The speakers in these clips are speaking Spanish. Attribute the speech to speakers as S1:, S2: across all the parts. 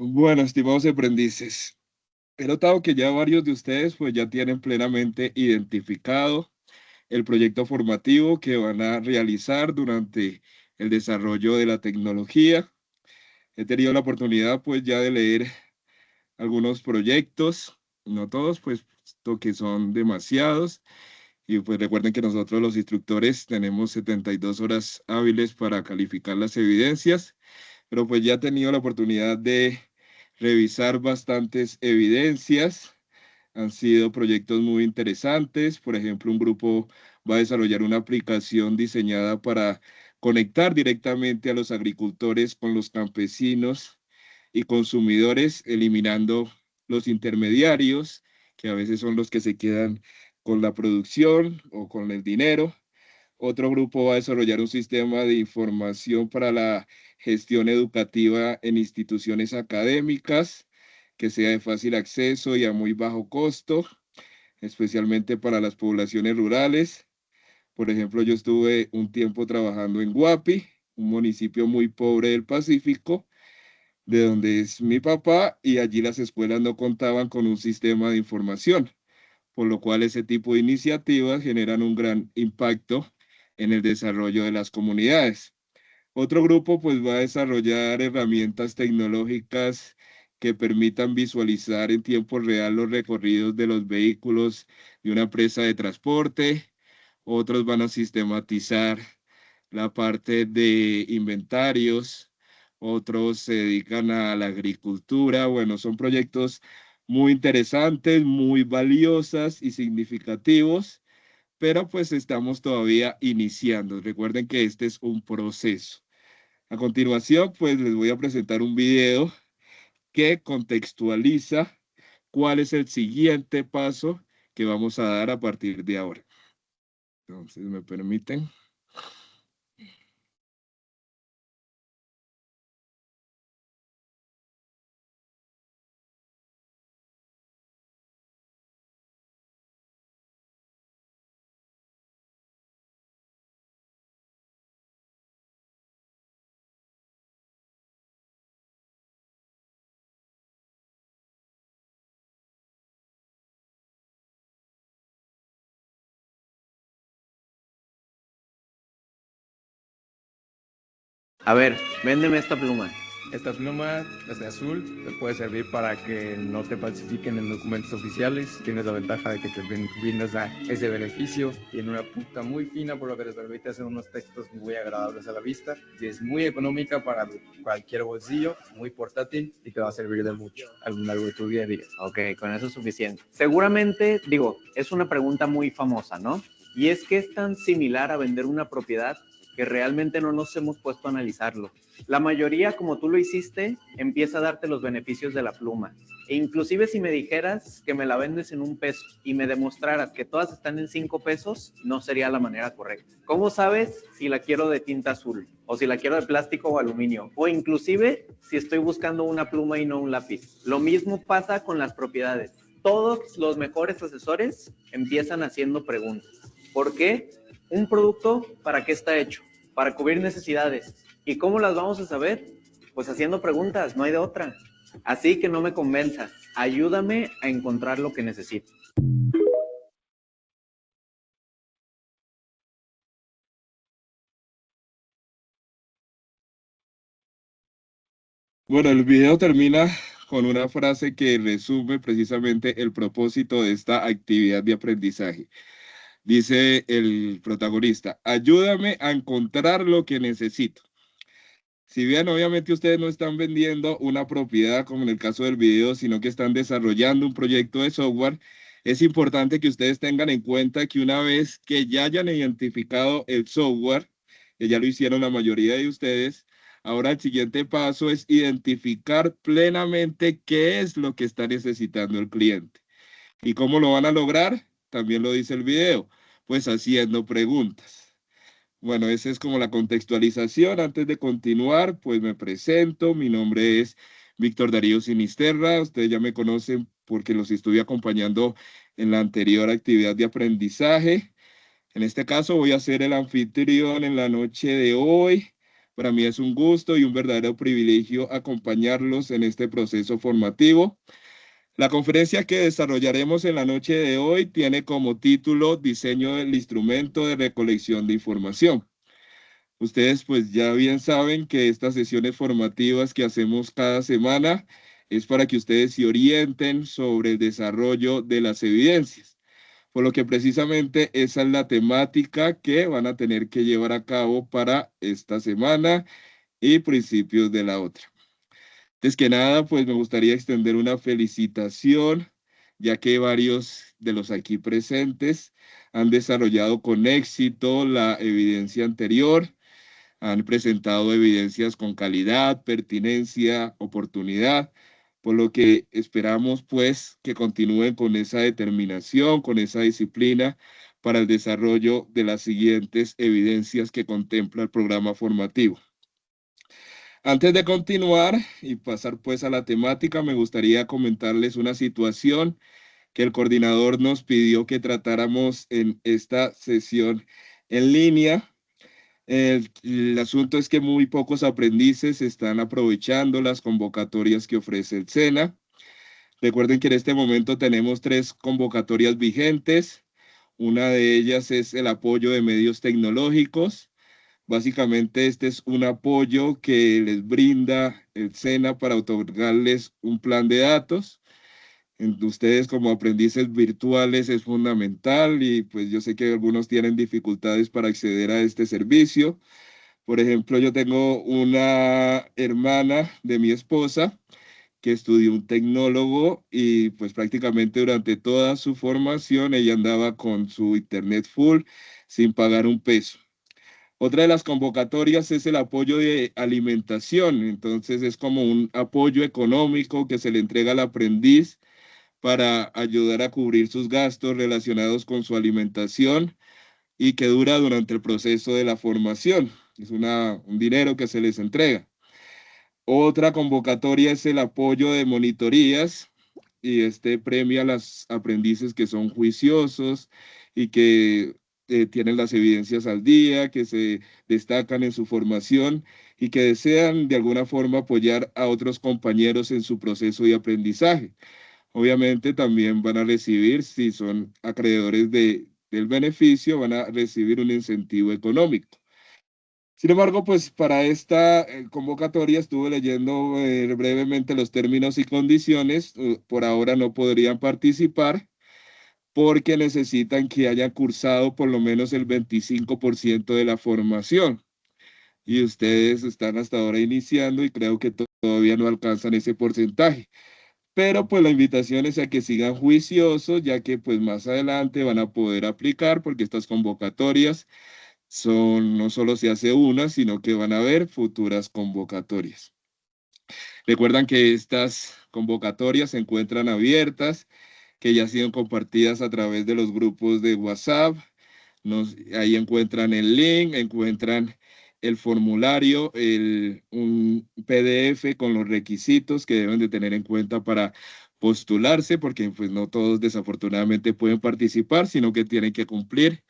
S1: Bueno, estimados aprendices, he notado que ya varios de ustedes pues ya tienen plenamente identificado el proyecto formativo que van a realizar durante el desarrollo de la tecnología. He tenido la oportunidad pues ya de leer algunos proyectos, no todos, pues puesto que son demasiados. Y pues recuerden que nosotros los instructores tenemos 72 horas hábiles para calificar las evidencias, pero pues ya he tenido la oportunidad de revisar bastantes evidencias. Han sido proyectos muy interesantes. Por ejemplo, un grupo va a desarrollar una aplicación diseñada para conectar directamente a los agricultores con los campesinos y consumidores, eliminando los intermediarios, que a veces son los que se quedan con la producción o con el dinero. Otro grupo va a desarrollar un sistema de información para la gestión educativa en instituciones académicas, que sea de fácil acceso y a muy bajo costo, especialmente para las poblaciones rurales. Por ejemplo, yo estuve un tiempo trabajando en Guapi, un municipio muy pobre del Pacífico, de donde es mi papá, y allí las escuelas no contaban con un sistema de información, por lo cual ese tipo de iniciativas generan un gran impacto en el desarrollo de las comunidades. Otro grupo pues va a desarrollar herramientas tecnológicas que permitan visualizar en tiempo real los recorridos de los vehículos de una empresa de transporte. Otros van a sistematizar la parte de inventarios. Otros se dedican a la agricultura. Bueno, son proyectos muy interesantes, muy valiosas y significativos, pero pues estamos todavía iniciando. Recuerden que este es un proceso. A continuación, pues les voy a presentar un video que contextualiza cuál es el siguiente paso que vamos a dar a partir de ahora. Entonces, ¿me permiten?
S2: A ver, véndeme esta pluma.
S3: Esta pluma es de azul, te puede servir para que no te falsifiquen en documentos oficiales. Tienes la ventaja de que te brindas a ese beneficio. Tiene una punta muy fina, por lo que les permite hacer unos textos muy agradables a la vista. Y es muy económica para cualquier bolsillo, muy portátil y te va a servir de mucho a lo largo de tu día a día.
S2: Ok, con eso es suficiente. Seguramente, digo, es una pregunta muy famosa, ¿no? Y es que es tan similar a vender una propiedad que realmente no nos hemos puesto a analizarlo. La mayoría, como tú lo hiciste, empieza a darte los beneficios de la pluma. E inclusive si me dijeras que me la vendes en $1 y me demostraras que todas están en $5, no sería la manera correcta. ¿Cómo sabes si la quiero de tinta azul? O si la quiero de plástico o aluminio, o inclusive si estoy buscando una pluma y no un lápiz. Lo mismo pasa con las propiedades. Todos los mejores asesores empiezan haciendo preguntas. ¿Por qué? Un producto, ¿para qué está hecho? Para cubrir necesidades. ¿Y cómo las vamos a saber? Pues haciendo preguntas, no hay de otra. Así que no me convenzas, ayúdame a encontrar lo que necesito.
S1: Bueno, el video termina con una frase que resume precisamente el propósito de esta actividad de aprendizaje. Dice el protagonista, ayúdame a encontrar lo que necesito. Si bien obviamente ustedes no están vendiendo una propiedad como en el caso del video, sino que están desarrollando un proyecto de software, es importante que ustedes tengan en cuenta que una vez que ya hayan identificado el software, que ya lo hicieron la mayoría de ustedes, ahora el siguiente paso es identificar plenamente qué es lo que está necesitando el cliente. ¿Y cómo lo van a lograr? También lo dice el video, pues haciendo preguntas. Bueno, esa es como la contextualización. Antes de continuar, pues me presento. Mi nombre es Víctor Darío Sinisterra. Ustedes ya me conocen porque los estuve acompañando en la anterior actividad de aprendizaje. En este caso voy a ser el anfitrión en la noche de hoy Para mí es un gusto y un verdadero privilegio acompañarlos en este proceso formativo. La conferencia que desarrollaremos en la noche de hoy tiene como título Diseño del instrumento de recolección de información. Ustedes pues ya bien saben que estas sesiones formativas que hacemos cada semana es para que ustedes se orienten sobre el desarrollo de las evidencias. Por lo que precisamente esa es la temática que van a tener que llevar a cabo para esta semana y principios de la otra. Antes que nada, pues me gustaría extender una felicitación, ya que varios de los aquí presentes han desarrollado con éxito la evidencia anterior, han presentado evidencias con calidad, pertinencia, oportunidad, por lo que esperamos pues que continúen con esa determinación, con esa disciplina para el desarrollo de las siguientes evidencias que contempla el programa formativo. Antes de continuar y pasar pues a la temática, me gustaría comentarles una situación que el coordinador nos pidió que tratáramos en esta sesión en línea. El asunto es que muy pocos aprendices están aprovechando las convocatorias que ofrece el SENA. Recuerden que en este momento tenemos 3 convocatorias vigentes. Una de ellas es el apoyo de medios tecnológicos. Básicamente este es un apoyo que les brinda el SENA para otorgarles un plan de datos. Ustedes como aprendices virtuales es fundamental y pues yo sé que algunos tienen dificultades para acceder a este servicio. Por ejemplo, yo tengo una hermana de mi esposa que estudió un tecnólogo y pues prácticamente durante toda su formación ella andaba con su internet full sin pagar un peso. Otra de las convocatorias es el apoyo de alimentación, entonces es como un apoyo económico que se le entrega al aprendiz para ayudar a cubrir sus gastos relacionados con su alimentación y que dura durante el proceso de la formación. Es un dinero que se les entrega. Otra convocatoria es el apoyo de monitorías y este premia a los aprendices que son juiciosos y que tienen las evidencias al día, que se destacan en su formación y que desean de alguna forma apoyar a otros compañeros en su proceso de aprendizaje. Obviamente también van a recibir, si son acreedores del beneficio, van a recibir un incentivo económico. Sin embargo, pues para esta convocatoria estuve leyendo brevemente los términos y condiciones. Por ahora no podrían participar porque necesitan que hayan cursado por lo menos el 25% de la formación. Y ustedes están hasta ahora iniciando y creo que todavía no alcanzan ese porcentaje. Pero pues la invitación es a que sigan juiciosos, ya que pues más adelante van a poder aplicar porque estas convocatorias no solo se hace una, sino que van a haber futuras convocatorias. Recuerdan que estas convocatorias se encuentran abiertas, que ya han sido compartidas a través de los grupos de WhatsApp. Ahí encuentran el link, encuentran el formulario, un PDF con los requisitos que deben de tener en cuenta para postularse, porque pues no todos desafortunadamente pueden participar, sino que tienen que cumplir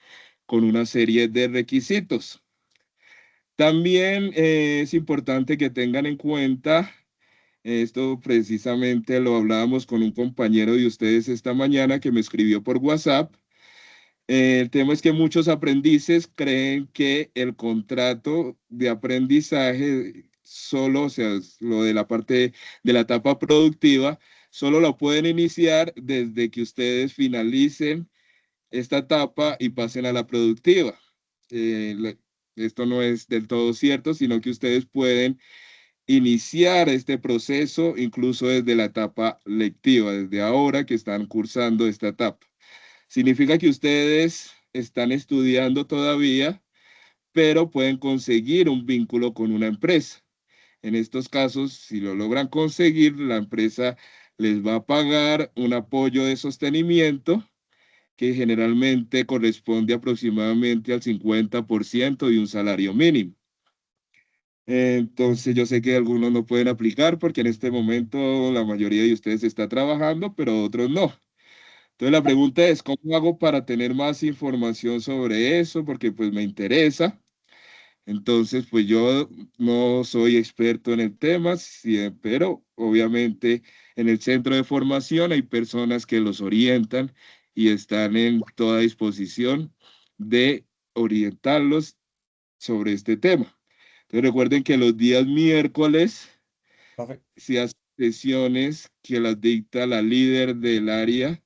S1: con una serie de requisitos. También es importante que tengan en cuenta, esto precisamente lo hablábamos con un compañero de ustedes esta mañana que me escribió por WhatsApp. El tema es que muchos aprendices creen que el contrato de aprendizaje solo, o sea, lo de la parte de la etapa productiva, solo lo pueden iniciar desde que ustedes finalicen esta etapa y pasen a la productiva. Esto no es del todo cierto, sino que ustedes pueden iniciar este proceso incluso desde la etapa lectiva, desde ahora que están cursando esta etapa. Significa que ustedes están estudiando todavía, pero pueden conseguir un vínculo con una empresa. En estos casos, si lo logran conseguir, la empresa les va a pagar un apoyo de sostenimiento que generalmente corresponde aproximadamente al 50% de un salario mínimo. Entonces yo sé que algunos no pueden aplicar porque en este momento la mayoría de ustedes está trabajando, pero otros no. Entonces la pregunta es, ¿cómo hago para tener más información sobre eso? Porque pues me interesa. Entonces, pues yo no soy experto en el tema, pero obviamente en el centro de formación hay personas que los orientan y están en toda disposición de orientarlos sobre este tema. Entonces recuerden que los días miércoles
S3: Profe,
S1: se hacen sesiones que las dicta la líder del área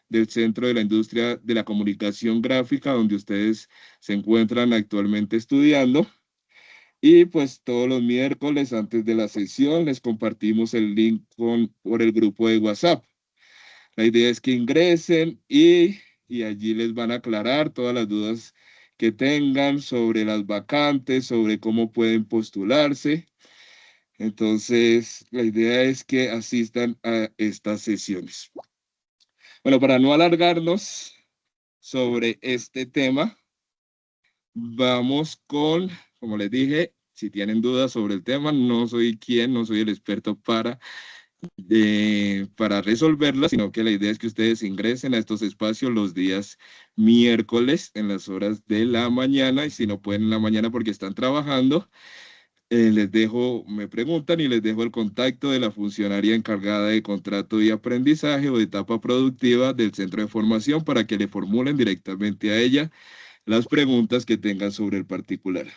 S1: del Centro de la Industria de la Comunicación Gráfica, donde ustedes se encuentran actualmente estudiando. Y pues todos los miércoles antes de la sesión les compartimos el link por el grupo de WhatsApp. La idea es que ingresen y allí les van a aclarar todas las dudas que tengan sobre las vacantes, sobre cómo pueden postularse. Entonces, la idea es que asistan a estas sesiones. Bueno, para no alargarnos sobre este tema, vamos con, como les dije, si tienen dudas sobre el tema, no soy quien, no soy el experto para resolverlas, sino que la idea es que ustedes ingresen a estos espacios los días miércoles en las horas de la mañana, y si no pueden en la mañana porque están trabajando, les dejo, me preguntan y les dejo el contacto de la funcionaria encargada de contrato y aprendizaje o de etapa productiva del centro de formación para que le formulen directamente a ella las preguntas que tengan sobre el particular.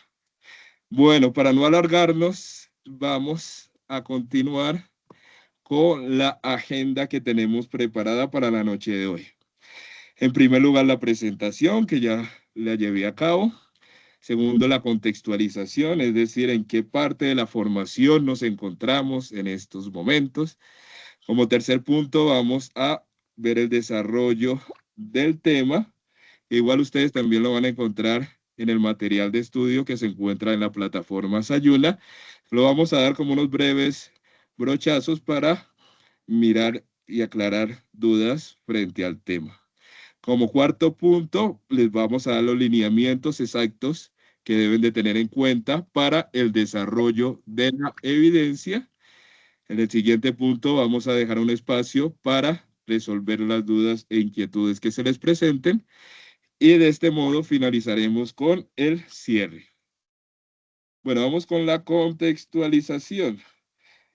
S1: Bueno, para no alargarnos, vamos a continuar con la agenda que tenemos preparada para la noche de hoy. En primer lugar, la presentación que ya la llevé a cabo. Segundo, la contextualización, es decir, en qué parte de la formación nos encontramos en estos momentos. Como tercer punto, vamos a ver el desarrollo del tema. Igual ustedes también lo van a encontrar en el material de estudio que se encuentra en la plataforma Sayula. Lo vamos a dar como unos breves brochazos para mirar y aclarar dudas frente al tema. Como cuarto punto, les vamos a dar los lineamientos exactos que deben de tener en cuenta para el desarrollo de la evidencia. En el siguiente punto vamos a dejar un espacio para resolver las dudas e inquietudes que se les presenten y de este modo finalizaremos con el cierre. Bueno, vamos con la contextualización.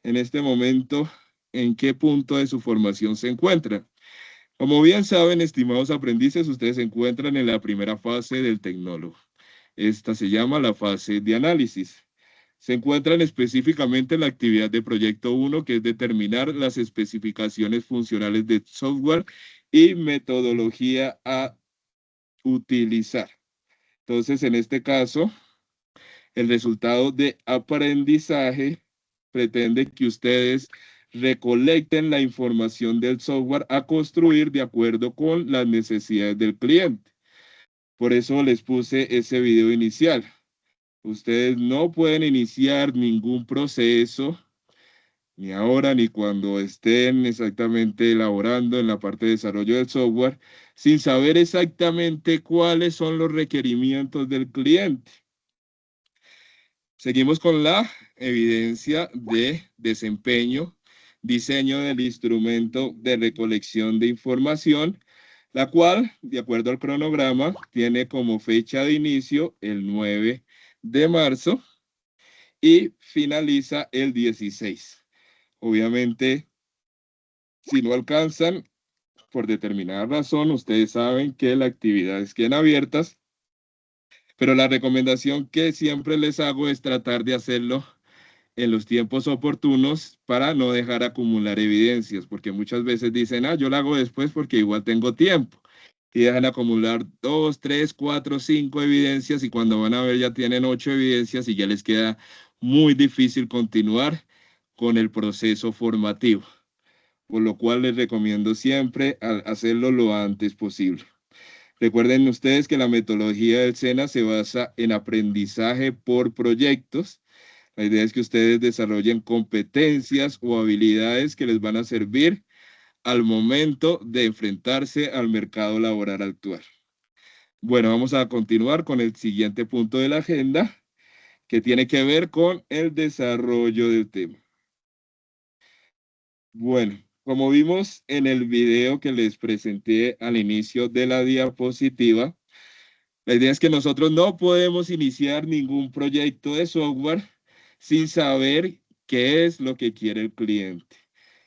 S1: En este momento, ¿en qué punto de su formación se encuentran? Como bien saben, estimados aprendices, ustedes se encuentran en la primera fase del tecnólogo. Esta se llama la fase de análisis. Se encuentran específicamente en la actividad de proyecto 1, que es determinar las especificaciones funcionales de software y metodología a utilizar. Entonces, en este caso, el resultado de aprendizaje pretende que ustedes recolecten la información del software a construir de acuerdo con las necesidades del cliente. Por eso les puse ese video inicial. Ustedes no pueden iniciar ningún proceso, ni ahora ni cuando estén exactamente elaborando en la parte de desarrollo del software, sin saber exactamente cuáles son los requerimientos del cliente. Seguimos con la evidencia de desempeño, diseño del instrumento de recolección de información, la cual, de acuerdo al cronograma, tiene como fecha de inicio el 9 de marzo y finaliza el 16. Obviamente, si no alcanzan, por determinada razón, ustedes saben que las actividades quedan abiertas, pero la recomendación que siempre les hago es tratar de hacerlo en los tiempos oportunos para no dejar acumular evidencias, porque muchas veces dicen, yo la hago después porque igual tengo tiempo. Y dejan acumular 2, 3, 4, 5 evidencias y cuando van a ver ya tienen 8 evidencias y ya les queda muy difícil continuar con el proceso formativo. Por lo cual les recomiendo siempre hacerlo lo antes posible. Recuerden ustedes que la metodología del SENA se basa en aprendizaje por proyectos. La idea es que ustedes desarrollen competencias o habilidades que les van a servir al momento de enfrentarse al mercado laboral actual. Bueno, vamos a continuar con el siguiente punto de la agenda, que tiene que ver con el desarrollo del tema. Bueno, como vimos en el video que les presenté al inicio de la diapositiva, La idea es que nosotros no podemos iniciar ningún proyecto de software sin saber qué es lo que quiere el cliente,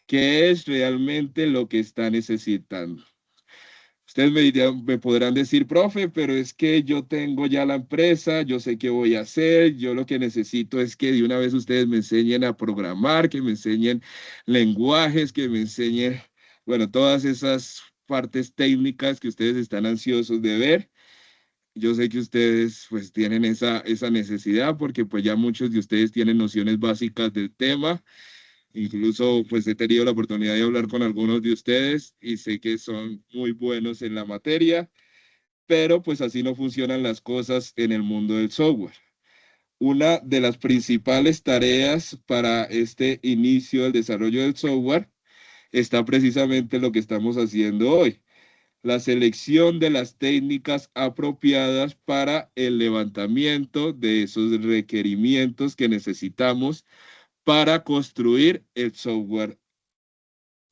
S1: qué es realmente lo que está necesitando. Ustedes me podrán decir, profe, pero es que yo tengo ya la empresa, yo sé qué voy a hacer, yo lo que necesito es que de una vez ustedes me enseñen a programar, que me enseñen lenguajes, que me enseñen, bueno, todas esas partes técnicas que ustedes están ansiosos de ver. Yo sé que ustedes pues tienen esa necesidad porque pues ya muchos de ustedes tienen nociones básicas del tema. Incluso pues he tenido la oportunidad de hablar con algunos de ustedes y sé que son muy buenos en la materia, pero pues así no funcionan las cosas en el mundo del software. Una de las principales tareas para este inicio del desarrollo del software está precisamente lo que estamos haciendo hoy, la selección de las técnicas apropiadas para el levantamiento de esos requerimientos que necesitamos para construir el software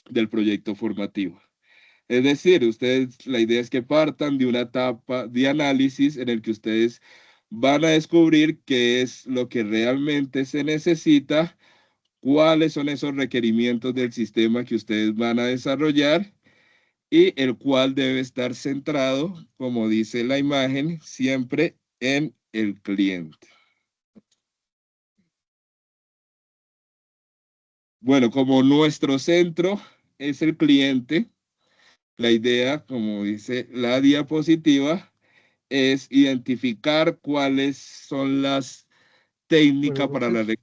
S1: del proyecto formativo. Es decir, ustedes, la idea es que partan de una etapa de análisis en el que ustedes van a descubrir qué es lo que realmente se necesita, cuáles son esos requerimientos del sistema que ustedes van a desarrollar y el cual debe estar centrado, como dice la imagen, siempre en el cliente. Bueno, como nuestro centro es el cliente, la idea, como dice la diapositiva, es identificar cuáles son las técnicas
S4: Buenas
S1: para la
S4: noches.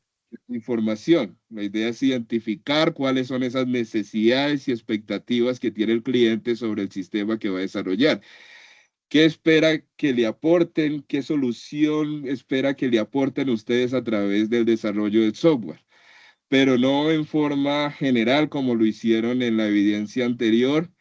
S1: información. La idea es identificar cuáles son esas necesidades y expectativas que tiene el cliente sobre el sistema que va a desarrollar. ¿Qué espera que le aporten? ¿Qué solución espera que le aporten ustedes a través del desarrollo del software? Pero no en forma general como lo hicieron en la evidencia anterior,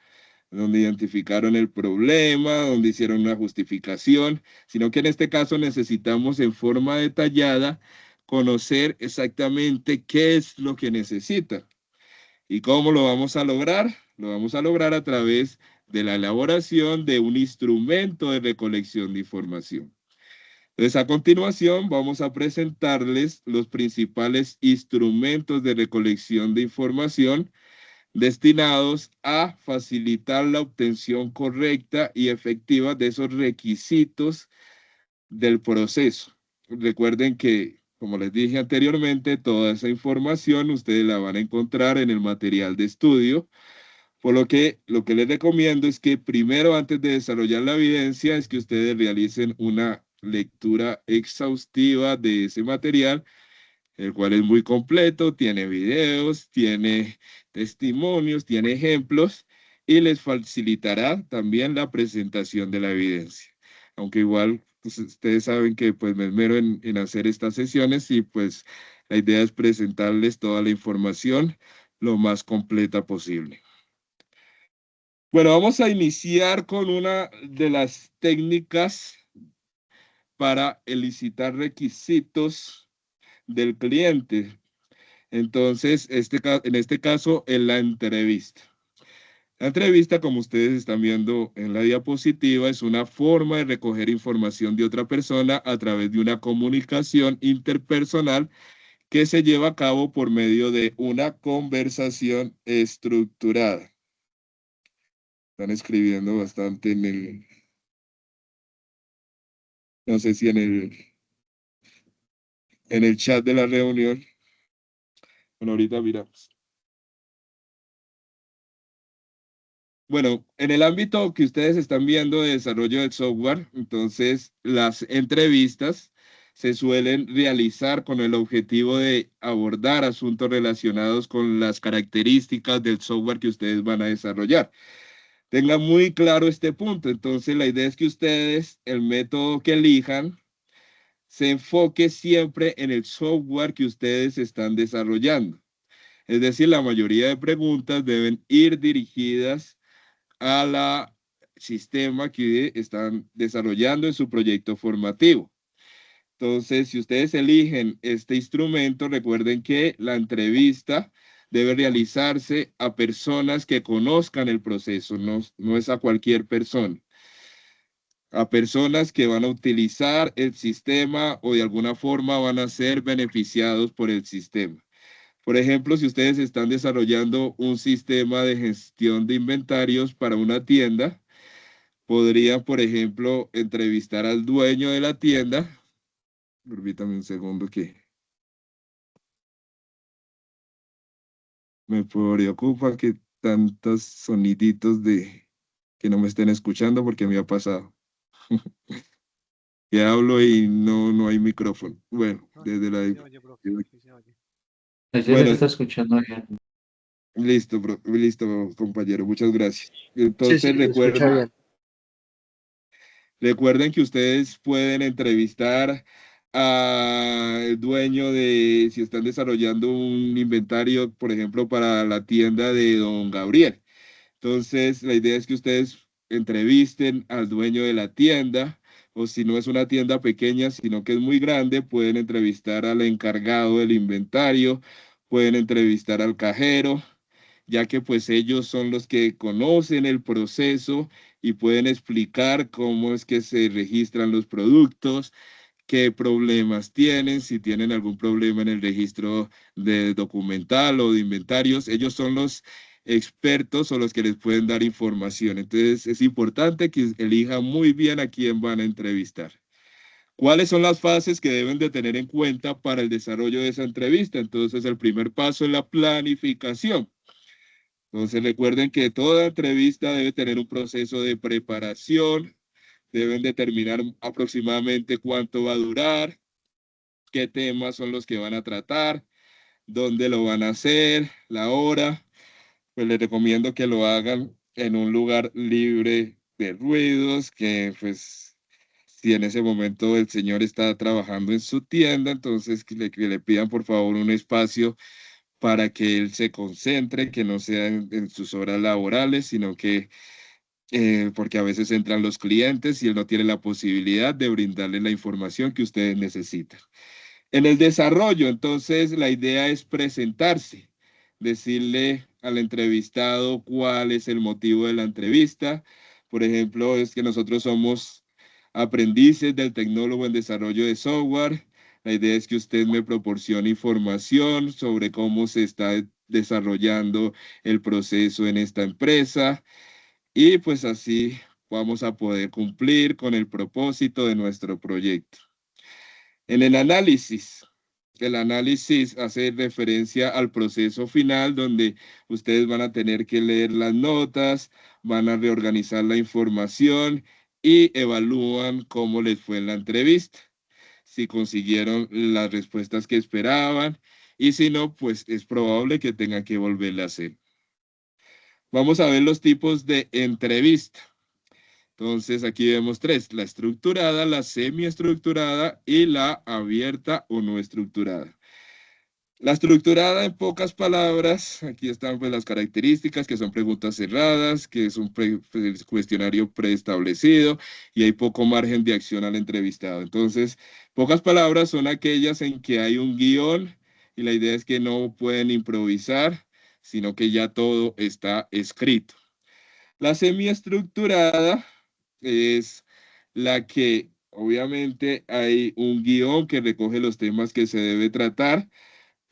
S1: donde identificaron el problema, donde hicieron una justificación, sino que en este caso necesitamos en forma detallada conocer exactamente qué es lo que necesita. ¿Y cómo lo vamos a lograr? Lo vamos a lograr a través de la elaboración de un instrumento de recolección de información. Entonces, a continuación, vamos a presentarles los principales instrumentos de recolección de información destinados a facilitar la obtención correcta y efectiva de esos requisitos del proceso. Recuerden que, como les dije anteriormente, toda esa información ustedes la van a encontrar en el material de estudio, por lo que les recomiendo es que primero, antes de desarrollar la evidencia, es que ustedes realicen una lectura exhaustiva de ese material, el cual es muy completo, tiene videos, tiene testimonios, tiene ejemplos y les facilitará también la presentación de la evidencia. Aunque igual pues, ustedes saben que pues me esmero en hacer estas sesiones y pues la idea es presentarles toda la información lo más completa posible. Bueno, vamos a iniciar con una de las técnicas para elicitar requisitos del cliente. Entonces, en este caso, en la entrevista. La entrevista, como ustedes están viendo en la diapositiva, es una forma de recoger información de otra persona a través de una comunicación interpersonal que se lleva a cabo por medio de una conversación estructurada. Están escribiendo bastante no sé si en el chat de la reunión. Bueno, ahorita miramos. Bueno, en el ámbito que ustedes están viendo de desarrollo del software, entonces las entrevistas se suelen realizar con el objetivo de abordar asuntos relacionados con las características del software que ustedes van a desarrollar. Tengan muy claro este punto. Entonces, la idea es que ustedes, el método que elijan, se enfoque siempre en el software que ustedes están desarrollando. Es decir, la mayoría de preguntas deben ir dirigidas a la sistema que están desarrollando en su proyecto formativo. Entonces, si ustedes eligen este instrumento, recuerden que la entrevista debe realizarse a personas que conozcan el proceso, no es a cualquier persona. a personas que van a utilizar el sistema o de alguna forma van a ser beneficiados por el sistema. Por ejemplo, si ustedes están desarrollando un sistema de gestión de inventarios para una tienda, podrían, por ejemplo, entrevistar al dueño de la tienda. Permítame un segundo que me preocupa que tantos soniditos de que no me estén escuchando porque me ha pasado. Que hablo y no hay micrófono. Bueno,
S4: No,
S1: desde la...
S4: sí se oye, profe, sí se oye.
S5: Ella se
S1: Bueno,
S5: está escuchando bien.
S1: listo, listo, compañero, muchas gracias.
S6: Sí, sí,
S1: Entonces,
S6: se escucha bien.
S1: recuerden que ustedes pueden entrevistar al dueño de, si están desarrollando un inventario, por ejemplo, para la tienda de don Gabriel. Entonces, la idea es que ustedes entrevisten al dueño de la tienda, o si no es una tienda pequeña, sino que es muy grande, pueden entrevistar al encargado del inventario, pueden entrevistar al cajero, ya que pues ellos son los que conocen el proceso y pueden explicar cómo es que se registran los productos, qué problemas tienen, si tienen algún problema en el registro de documental o de inventarios. Ellos son los expertos o los que les pueden dar información. Entonces es importante que elijan muy bien a quién van a entrevistar. ¿Cuáles son las fases que deben de tener en cuenta para el desarrollo de esa entrevista? Entonces el primer paso es la planificación. Entonces recuerden que toda entrevista debe tener un proceso de preparación, deben determinar aproximadamente cuánto va a durar, qué temas son los que van a tratar, dónde lo van a hacer, la hora. Pues les recomiendo que lo hagan en un lugar libre de ruidos, que pues si en ese momento el señor está trabajando en su tienda, entonces que le pidan por favor un espacio para que él se concentre, que no sea en sus horas laborales, sino que porque a veces entran los clientes y él no tiene la posibilidad de brindarle la información que ustedes necesitan. En el desarrollo, entonces, la idea es presentarse, decirle al entrevistado cuál es el motivo de la entrevista. Por ejemplo, es que nosotros somos aprendices del tecnólogo en desarrollo de software. La idea es que usted me proporcione información sobre cómo se está desarrollando el proceso en esta empresa y pues así vamos a poder cumplir con el propósito de nuestro proyecto. En el análisis hace referencia al proceso final donde ustedes van a tener que leer las notas, van a reorganizar la información y evalúan cómo les fue en la entrevista, si consiguieron las respuestas que esperaban y si no, pues es probable que tengan que volverla a hacer. Vamos a ver los tipos de entrevista. Entonces aquí vemos tres, la estructurada, la semiestructurada y la abierta o no estructurada. La estructurada, en pocas palabras, aquí están pues las características, que son preguntas cerradas, que es un cuestionario preestablecido y hay poco margen de acción al entrevistado. Entonces, pocas palabras son aquellas en que hay un guión y la idea es que no pueden improvisar, sino que ya todo está escrito. La semiestructurada es la que obviamente hay un guión que recoge los temas que se debe tratar,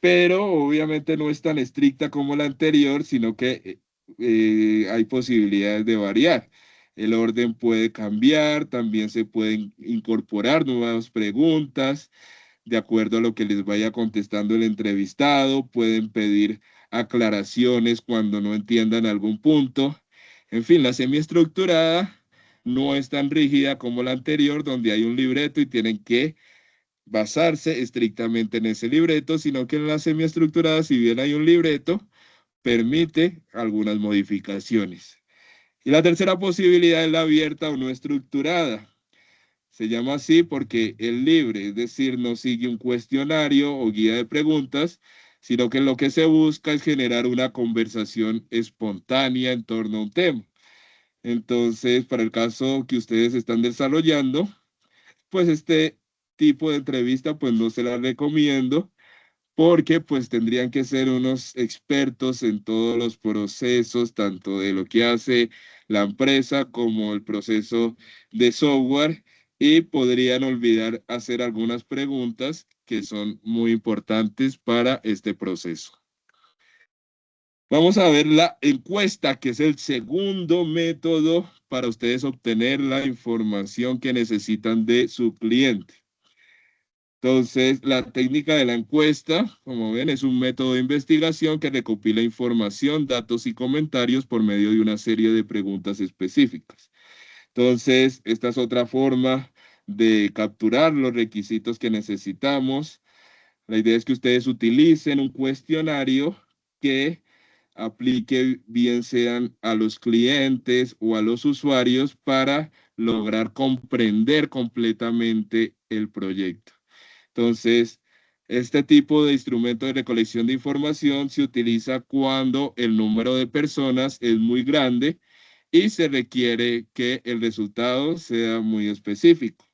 S1: pero obviamente no es tan estricta como la anterior, sino que hay posibilidades de variar. El orden puede cambiar, también se pueden incorporar nuevas preguntas de acuerdo a lo que les vaya contestando el entrevistado, pueden pedir aclaraciones cuando no entiendan algún punto. En fin, la semiestructurada no es tan rígida como la anterior, donde hay un libreto y tienen que basarse estrictamente en ese libreto, sino que en la semiestructurada, si bien hay un libreto, permite algunas modificaciones. Y la tercera posibilidad es la abierta o no estructurada. Se llama así porque es libre, es decir, no sigue un cuestionario o guía de preguntas, sino que lo que se busca es generar una conversación espontánea en torno a un tema. Entonces, para el caso que ustedes están desarrollando, pues este tipo de entrevista, pues no se la recomiendo porque pues tendrían que ser unos expertos en todos los procesos, tanto de lo que hace la empresa como el proceso de software y podrían olvidar hacer algunas preguntas que son muy importantes para este proceso. Vamos a ver la encuesta, que es el segundo método para ustedes obtener la información que necesitan de su cliente. Entonces, la técnica de la encuesta, como ven, es un método de investigación que recopila información, datos y comentarios por medio de una serie de preguntas específicas. Entonces, esta es otra forma de capturar los requisitos que necesitamos. La idea es que ustedes utilicen un cuestionario que aplique bien sean a los clientes o a los usuarios para lograr comprender completamente el proyecto. Entonces, este tipo de instrumento de recolección de información se utiliza cuando el número de personas es muy grande y se requiere que el resultado sea muy específico.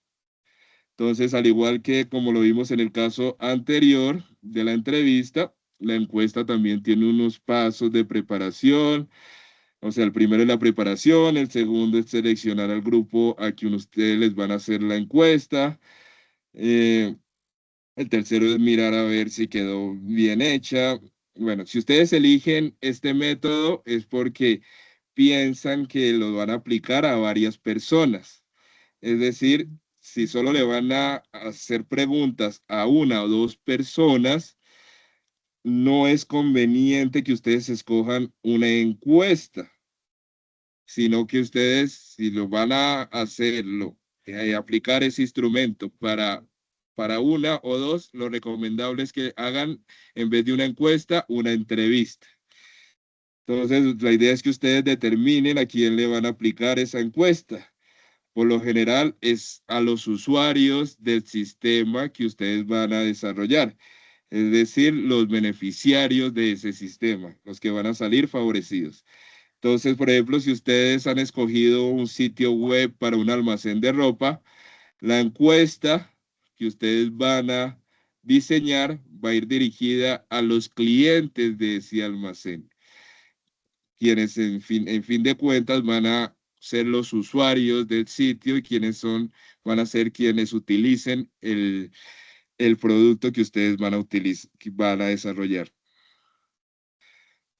S1: Entonces, al igual que como lo vimos en el caso anterior de la entrevista, la encuesta también tiene unos pasos de preparación. O sea, el primero es la preparación, el segundo es seleccionar al grupo a quien ustedes les van a hacer la encuesta. El tercero es mirar a ver si quedó bien hecha. Bueno, si ustedes eligen este método es porque piensan que lo van a aplicar a varias personas. Es decir, si solo le van a hacer preguntas a una o dos personas, no es conveniente que ustedes escojan una encuesta, sino que ustedes, si lo van a hacerlo, aplicar ese instrumento para una o dos, lo recomendable es que hagan, en vez de una encuesta, una entrevista. Entonces, la idea es que ustedes determinen a quién le van a aplicar esa encuesta. Por lo general, es a los usuarios del sistema que ustedes van a desarrollar, es decir, los beneficiarios de ese sistema, los que van a salir favorecidos. Entonces, por ejemplo, si ustedes han escogido un sitio web para un almacén de ropa, la encuesta que ustedes van a diseñar va a ir dirigida a los clientes de ese almacén, quienes en fin de cuentas van a ser los usuarios del sitio y van a ser quienes utilicen el producto que ustedes van a utilizar, que van a desarrollar.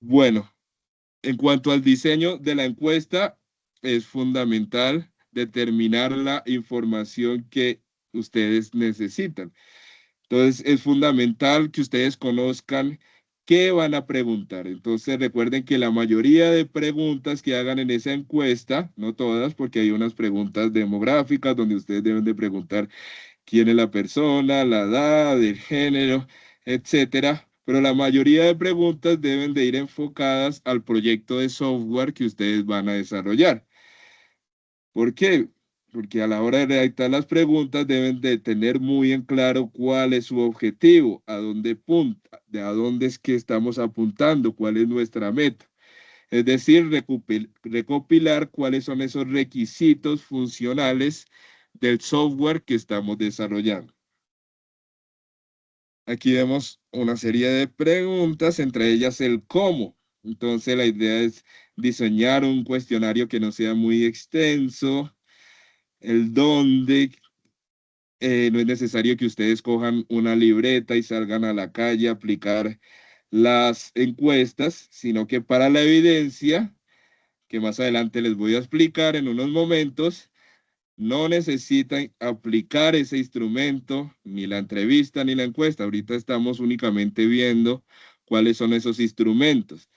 S1: Bueno, en cuanto al diseño de la encuesta, es fundamental determinar la información que ustedes necesitan. Entonces, es fundamental que ustedes conozcan qué van a preguntar. Entonces, recuerden que la mayoría de preguntas que hagan en esa encuesta, no todas, porque hay unas preguntas demográficas donde ustedes deben de preguntar quién es la persona, la edad, el género, etcétera. Pero la mayoría de preguntas deben de ir enfocadas al proyecto de software que ustedes van a desarrollar. ¿Por qué? Porque a la hora de redactar las preguntas deben de tener muy en claro cuál es su objetivo, a dónde punta, de a dónde es que estamos apuntando, cuál es nuestra meta. Es decir, recopilar cuáles son esos requisitos funcionales del software que estamos desarrollando. Aquí vemos una serie de preguntas, entre ellas el cómo. Entonces, la idea es diseñar un cuestionario que no sea muy extenso, el dónde. No es necesario que ustedes cojan una libreta y salgan a la calle a aplicar las encuestas, sino que para la evidencia, que más adelante les voy a explicar en unos momentos, no necesitan aplicar ese instrumento, ni la entrevista, ni la encuesta. Ahorita estamos únicamente viendo cuáles son esos instrumentos.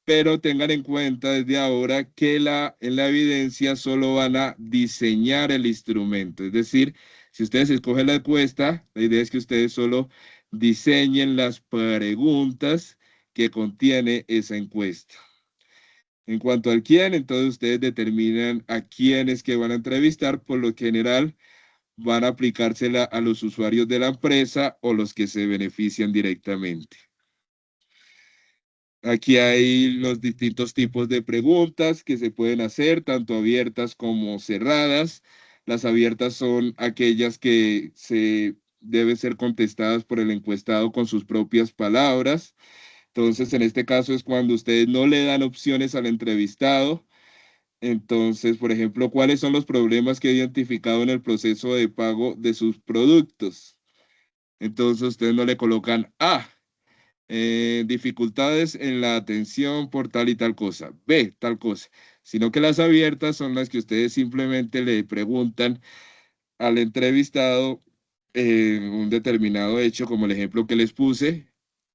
S1: Pero tengan en cuenta desde ahora que en la evidencia solo van a diseñar el instrumento. Es decir, si ustedes escogen la encuesta, la idea es que ustedes solo diseñen las preguntas que contiene esa encuesta. En cuanto al quién, entonces ustedes determinan a quiénes que van a entrevistar, por lo general van a aplicársela a los usuarios de la empresa o los que se benefician directamente. Aquí hay los distintos tipos de preguntas que se pueden hacer, tanto abiertas como cerradas. Las abiertas son aquellas que deben ser contestadas por el encuestado con sus propias palabras. Entonces, en este caso es cuando ustedes no le dan opciones al entrevistado, Entonces, por ejemplo, ¿cuáles son los problemas que ha identificado en el proceso de pago de sus productos? Entonces, ustedes no le colocan A, dificultades en la atención por tal y tal cosa, B, tal cosa, sino que las abiertas son las que ustedes simplemente le preguntan al entrevistado un determinado hecho, como el ejemplo que les puse,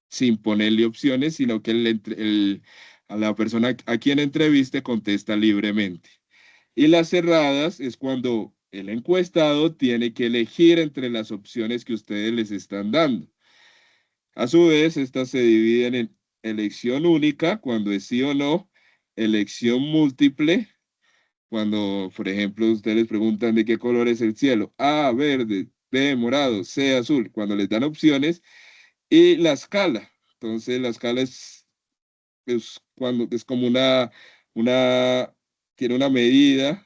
S1: sin ponerle opciones, sino que a la persona a quien entreviste contesta libremente. Y las cerradas es cuando el encuestado tiene que elegir entre las opciones que ustedes les están dando. A su vez, estas se dividen en elección única, cuando es sí o no, elección múltiple, cuando, por ejemplo, ustedes les preguntan de qué color es el cielo, A, verde, B, morado, C, azul, cuando les dan opciones, y la escala. Entonces, la escala es cuando es como una, tiene una medida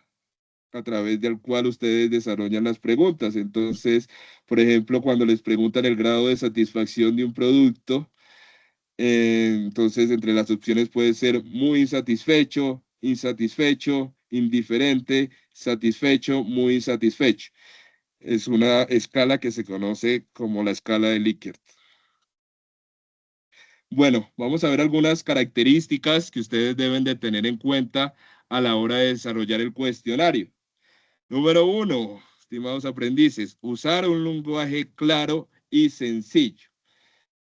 S1: a través del cual ustedes desarrollan las preguntas. Entonces, por ejemplo, cuando les preguntan el grado de satisfacción de un producto, entonces entre las opciones puede ser muy insatisfecho, insatisfecho, indiferente, satisfecho, muy insatisfecho. Es una escala que se conoce como la escala de Likert. Bueno, vamos a ver algunas características que ustedes deben de tener en cuenta a la hora de desarrollar el cuestionario. Número 1, estimados aprendices, usar un lenguaje claro y sencillo.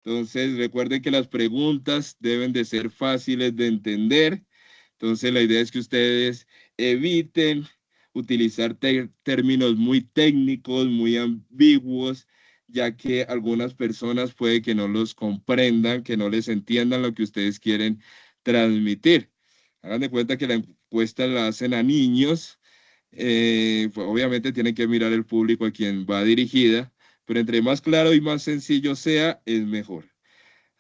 S1: Entonces, recuerden que las preguntas deben de ser fáciles de entender. Entonces, la idea es que ustedes eviten utilizar términos muy técnicos, muy ambiguos, ya que algunas personas puede que no los comprendan, que no les entiendan lo que ustedes quieren transmitir. Hagan de cuenta que la encuesta la hacen a niños, pues obviamente tienen que mirar el público a quien va dirigida, pero entre más claro y más sencillo sea, es mejor.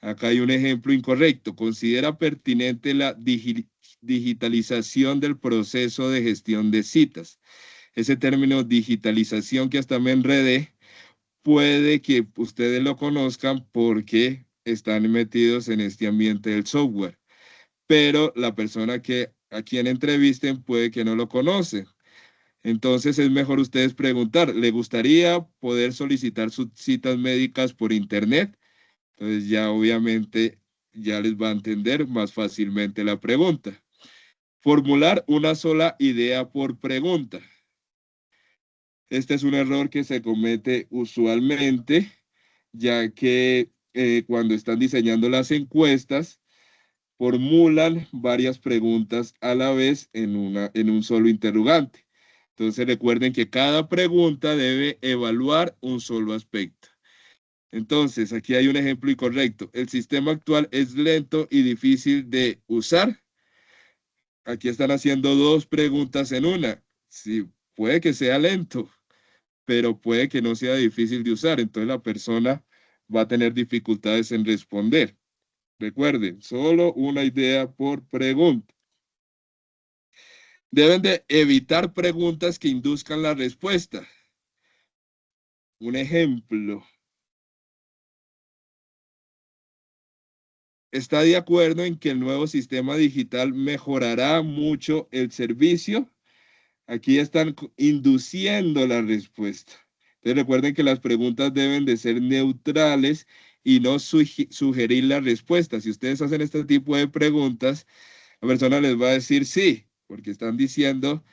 S1: Acá hay un ejemplo incorrecto. Considera pertinente la digitalización del proceso de gestión de citas. Ese término digitalización que hasta me enredé, puede que ustedes lo conozcan porque están metidos en este ambiente del software, pero la persona que a quien entrevisten puede que no lo conoce. Entonces es mejor ustedes preguntar, ¿le gustaría poder solicitar sus citas médicas por internet? Entonces ya obviamente ya les va a entender más fácilmente la pregunta. Formular una sola idea por pregunta. Este es un error que se comete usualmente, ya que cuando están diseñando las encuestas, formulan varias preguntas a la vez en un solo interrogante. Entonces recuerden que cada pregunta debe evaluar un solo aspecto. Entonces, aquí hay un ejemplo incorrecto. El sistema actual es lento y difícil de usar. Aquí están haciendo dos preguntas en una. Sí, puede que sea lento, pero puede que no sea difícil de usar. Entonces, la persona va a tener dificultades en responder. Recuerden, solo una idea por pregunta. Deben de evitar preguntas que induzcan la respuesta. Un ejemplo. ¿Está de acuerdo en que el nuevo sistema digital mejorará mucho el servicio? Aquí están induciendo la respuesta. Entonces recuerden que las preguntas deben de ser neutrales y no sugerir la respuesta. Si ustedes hacen este tipo de preguntas, la persona les va a decir sí, porque están diciendo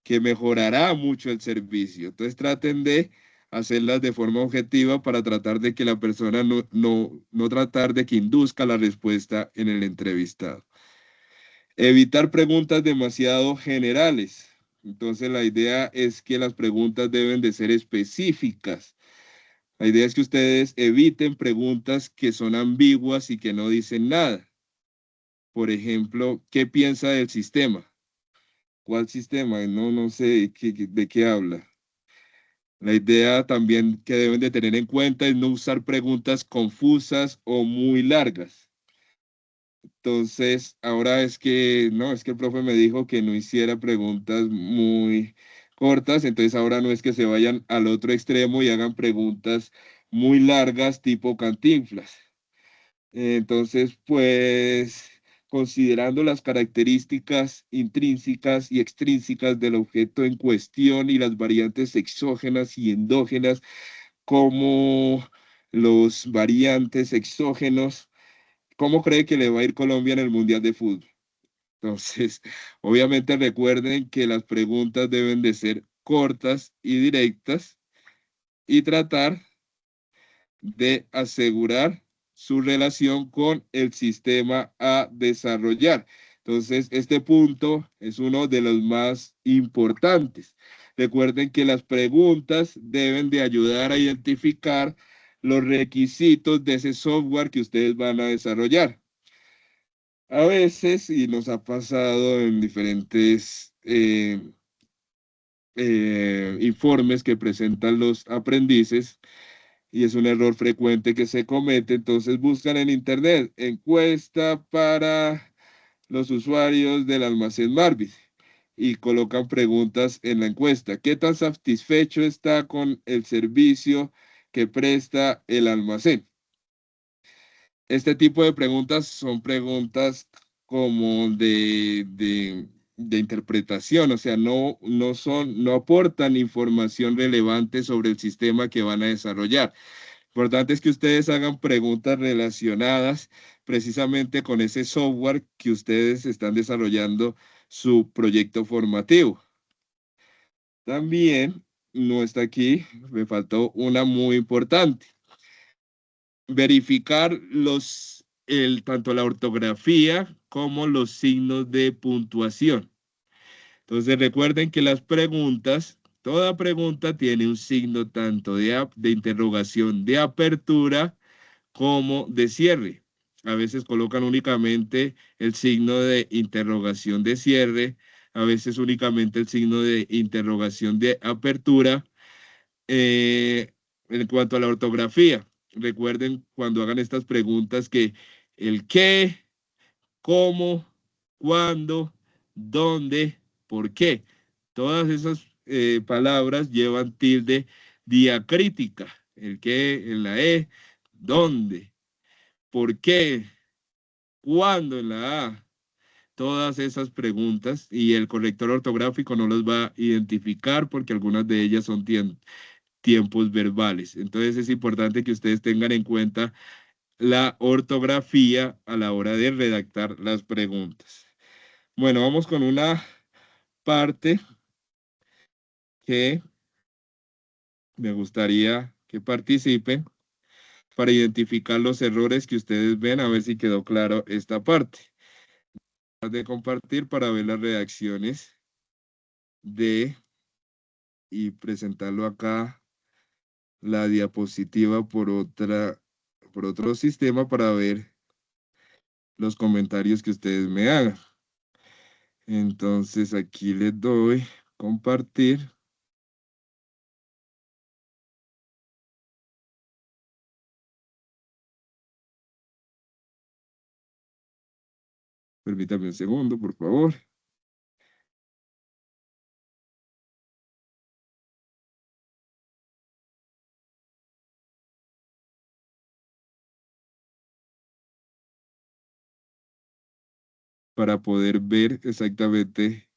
S1: que mejorará mucho el servicio. Entonces traten de hacerlas de forma objetiva para tratar de que la persona no tratar de que induzca la respuesta en el entrevistado. Evitar preguntas demasiado generales. Entonces la idea es que las preguntas deben de ser específicas. La idea es que ustedes eviten preguntas que son ambiguas y que no dicen nada. Por ejemplo, ¿qué piensa del sistema? ¿Cuál sistema? No sé de qué habla. La idea también que deben de tener en cuenta es no usar preguntas confusas o muy largas. Entonces, ahora es que, no, es que el profe me dijo que no hiciera preguntas muy cortas, entonces ahora no es que se vayan al otro extremo y hagan preguntas muy largas tipo Cantinflas. Entonces, pues, considerando las características intrínsecas y extrínsecas del objeto en cuestión y las variantes exógenas y endógenas, como los variantes exógenos. ¿Cómo cree que le va a ir Colombia en el Mundial de Fútbol? Entonces, obviamente recuerden que las preguntas deben de ser cortas y directas y tratar de asegurar su relación con el sistema a desarrollar. Entonces, este punto es uno de los más importantes. Recuerden que las preguntas deben de ayudar a identificar los requisitos de ese software que ustedes van a desarrollar. A veces, y nos ha pasado en diferentes informes que presentan los aprendices, y es un error frecuente que se comete, entonces buscan en internet encuesta para los usuarios del almacén Marvin y colocan preguntas en la encuesta. ¿Qué tan satisfecho está con el servicio que presta el almacén? Este tipo de preguntas son preguntas como de interpretación, o sea, no aportan información relevante sobre el sistema que van a desarrollar. Lo importante es que ustedes hagan preguntas relacionadas precisamente con ese software que ustedes están desarrollando su proyecto formativo. También no está aquí, me faltó una muy importante. Verificar tanto la ortografía como los signos de puntuación. Entonces recuerden que las preguntas, toda pregunta tiene un signo tanto de interrogación de apertura como de cierre. A veces colocan únicamente el signo de interrogación de cierre, a veces únicamente el signo de interrogación de apertura. Eh, en cuanto a la ortografía, recuerden cuando hagan estas preguntas que el qué, cómo, cuándo, dónde, por qué. Todas esas palabras llevan tilde diacrítica. El qué en la E, dónde, por qué, cuándo en la A. Todas esas preguntas y el corrector ortográfico no los va a identificar porque algunas de ellas son tiempos verbales. Entonces es importante que ustedes tengan en cuenta la ortografía a la hora de redactar las preguntas. Bueno, vamos con una parte que me gustaría que participen para identificar los errores que ustedes ven, a ver si quedó claro esta parte. De compartir para ver las reacciones y presentarlo acá la diapositiva por otro sistema para ver los comentarios que ustedes me hagan. Entonces aquí les doy compartir. Permítame un segundo, por favor. Para poder ver exactamente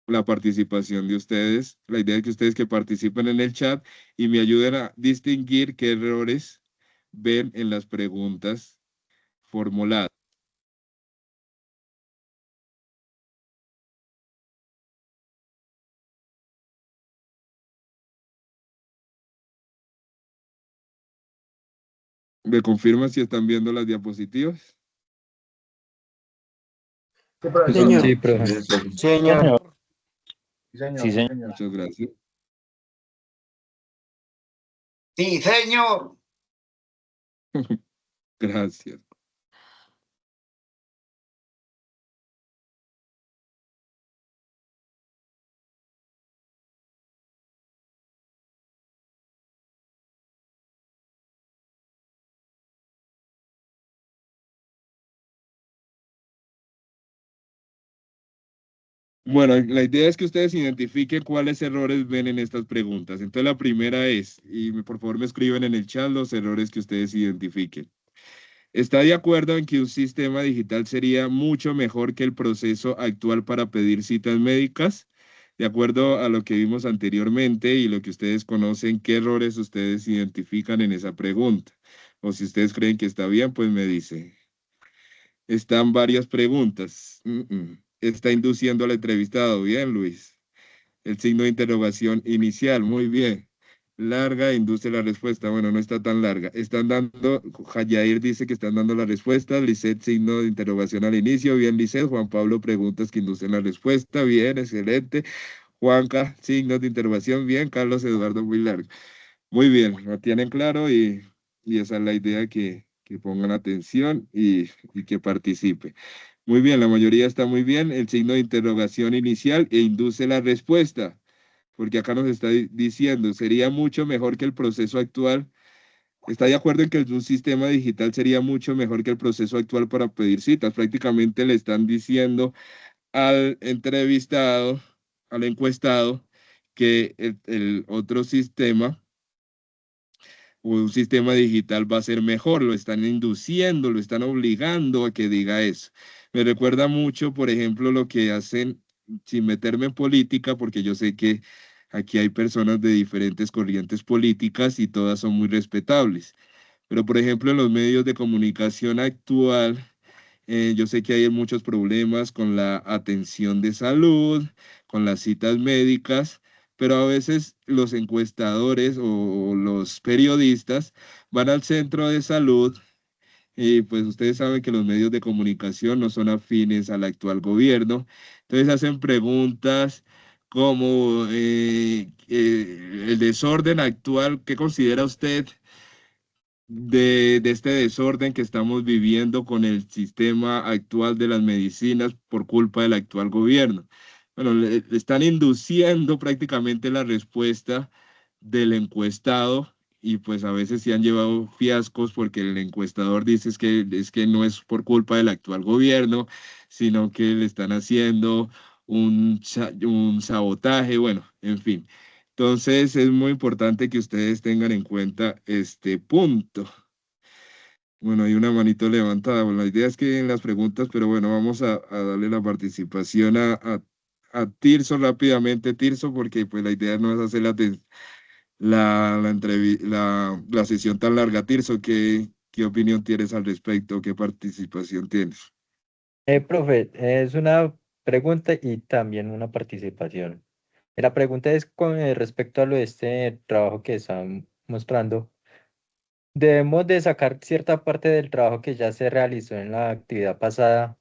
S1: la participación de ustedes. La idea es que ustedes que participen en el chat y me ayuden a distinguir qué errores ven en las preguntas formuladas. ¿Me confirman si están viendo las diapositivas?
S4: Señor.
S3: Sí, profe.
S4: Señor.
S5: Sí, señor.
S1: Muchas gracias.
S5: Sí, señor.
S1: Gracias. Bueno, la idea es que ustedes identifiquen cuáles errores ven en estas preguntas. Entonces, la primera es, por favor me escriben en el chat los errores que ustedes identifiquen. ¿Está de acuerdo en que un sistema digital sería mucho mejor que el proceso actual para pedir citas médicas? De acuerdo a lo que vimos anteriormente y lo que ustedes conocen, ¿qué errores ustedes identifican en esa pregunta? O si ustedes creen que está bien, pues me dice. Están varias preguntas. Está induciendo al entrevistado. Bien, Luis. El signo de interrogación inicial. Muy bien. Larga, induce la respuesta. Bueno, no está tan larga. Están dando, Jayair dice que están dando la respuesta. Lisette, signo de interrogación al inicio. Bien, Lisette. Juan Pablo, preguntas que inducen la respuesta. Bien, excelente. Juanca, signos de interrogación. Bien, Carlos Eduardo, muy largo. Muy bien, lo tienen claro y esa es la idea que pongan atención y que participe. Muy bien, la mayoría está muy bien. El signo de interrogación inicial e induce la respuesta, porque acá nos está diciendo, sería mucho mejor que el proceso actual. ¿Está de acuerdo en que un sistema digital sería mucho mejor que el proceso actual para pedir citas? Prácticamente le están diciendo al entrevistado, al encuestado, que el otro sistema o un sistema digital va a ser mejor, lo están induciendo, lo están obligando a que diga eso. Me recuerda mucho, por ejemplo, lo que hacen, sin meterme en política, porque yo sé que aquí hay personas de diferentes corrientes políticas y todas son muy respetables. Pero, por ejemplo, en los medios de comunicación actual, yo sé que hay muchos problemas con la atención de salud, con las citas médicas, pero a veces los encuestadores o los periodistas van al centro de salud y pues ustedes saben que los medios de comunicación no son afines al actual gobierno. Entonces hacen preguntas como el desorden actual, ¿qué considera usted de este desorden que estamos viviendo con el sistema actual de las medicinas por culpa del actual gobierno? Bueno, le están induciendo prácticamente la respuesta del encuestado y pues a veces se han llevado fiascos porque el encuestador dice es que no es por culpa del actual gobierno, sino que le están haciendo un sabotaje, bueno, en fin. Entonces es muy importante que ustedes tengan en cuenta este punto. Bueno, hay una manito levantada. Bueno, la idea es que en las preguntas, pero bueno, vamos a darle la participación a Tirso rápidamente, Tirso, porque pues la idea no es hacer la sesión tan larga. Tirso, ¿qué opinión tienes al respecto? ¿Qué participación tienes?
S4: Profe, es una pregunta y también una participación. La pregunta es con respecto a lo de este trabajo que están mostrando. Debemos de sacar cierta parte del trabajo que ya se realizó en la actividad pasada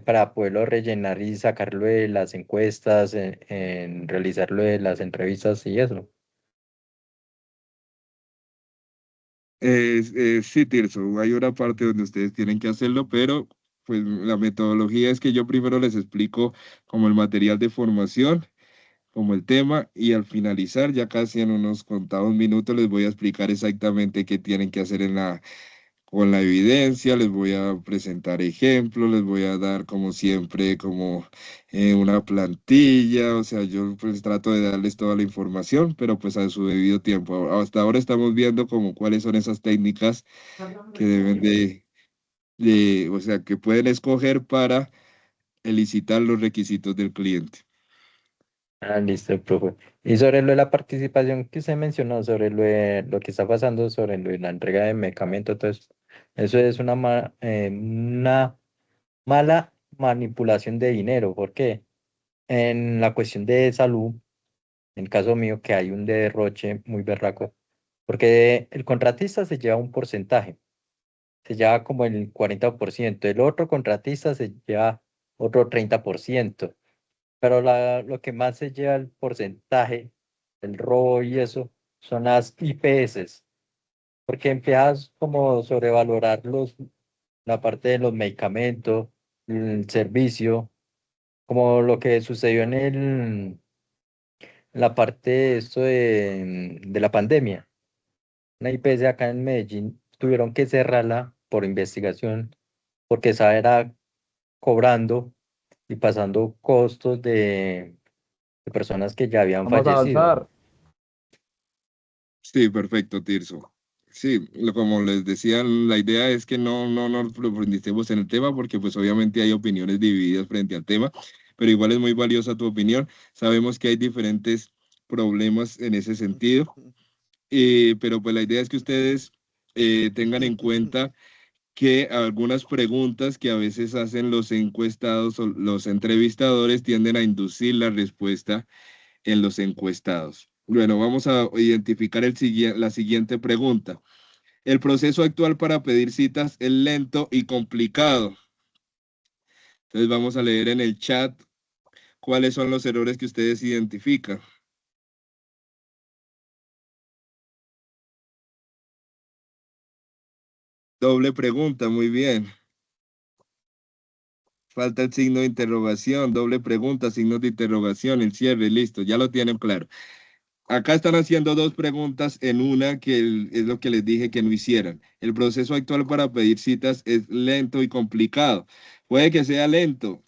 S4: para poderlo rellenar y sacarlo de las encuestas, en realizarlo de las entrevistas y eso.
S1: Sí, Tirso, hay una parte donde ustedes tienen que hacerlo, pero pues la metodología es que yo primero les explico como el material de formación, como el tema, y al finalizar, ya casi en unos contados minutos, les voy a explicar exactamente qué tienen que hacer con la evidencia, les voy a presentar ejemplos, les voy a dar como siempre como una plantilla, o sea, yo pues trato de darles toda la información, pero pues a su debido tiempo. Hasta ahora estamos viendo como cuáles son esas técnicas que deben o sea, que pueden escoger para elicitar los requisitos del cliente.
S4: Ah, listo, profe. Y sobre lo de la participación que usted mencionó, sobre lo que está pasando, sobre lo de la entrega de medicamentos, entonces, eso es una mala manipulación de dinero. ¿Por qué? En la cuestión de salud, en el caso mío, que hay un derroche muy berraco, porque el contratista se lleva un porcentaje, se lleva como el 40%, el otro contratista se lleva otro 30%. Pero lo que más se lleva el porcentaje, el robo y eso, son las IPS, porque empiezas como sobrevalorar la parte de los medicamentos, el servicio, como lo que sucedió en la parte de esto de la pandemia. Una IPS acá en Medellín tuvieron que cerrarla por investigación, porque esa era cobrando y pasando costos de personas que ya habían
S3: Vamos a
S4: fallecido.
S3: avanzar.
S1: Sí, perfecto, Tirso. Sí, como les decía, la idea es que no nos profundicemos en el tema porque pues obviamente hay opiniones divididas frente al tema, pero igual es muy valiosa tu opinión. Sabemos que hay diferentes problemas en ese sentido, pero pues la idea es que ustedes tengan en cuenta que algunas preguntas que a veces hacen los encuestados o los entrevistadores tienden a inducir la respuesta en los encuestados. Bueno, vamos a identificar la siguiente pregunta. El proceso actual para pedir citas es lento y complicado. Entonces vamos a leer en el chat cuáles son los errores que ustedes identifican. Doble pregunta, muy bien. Falta el signo de interrogación, doble pregunta, signos de interrogación, el cierre, listo, ya lo tienen claro. Acá están haciendo dos preguntas en una que es lo que les dije que no hicieran. El proceso actual para pedir citas es lento y complicado. Puede que sea lento,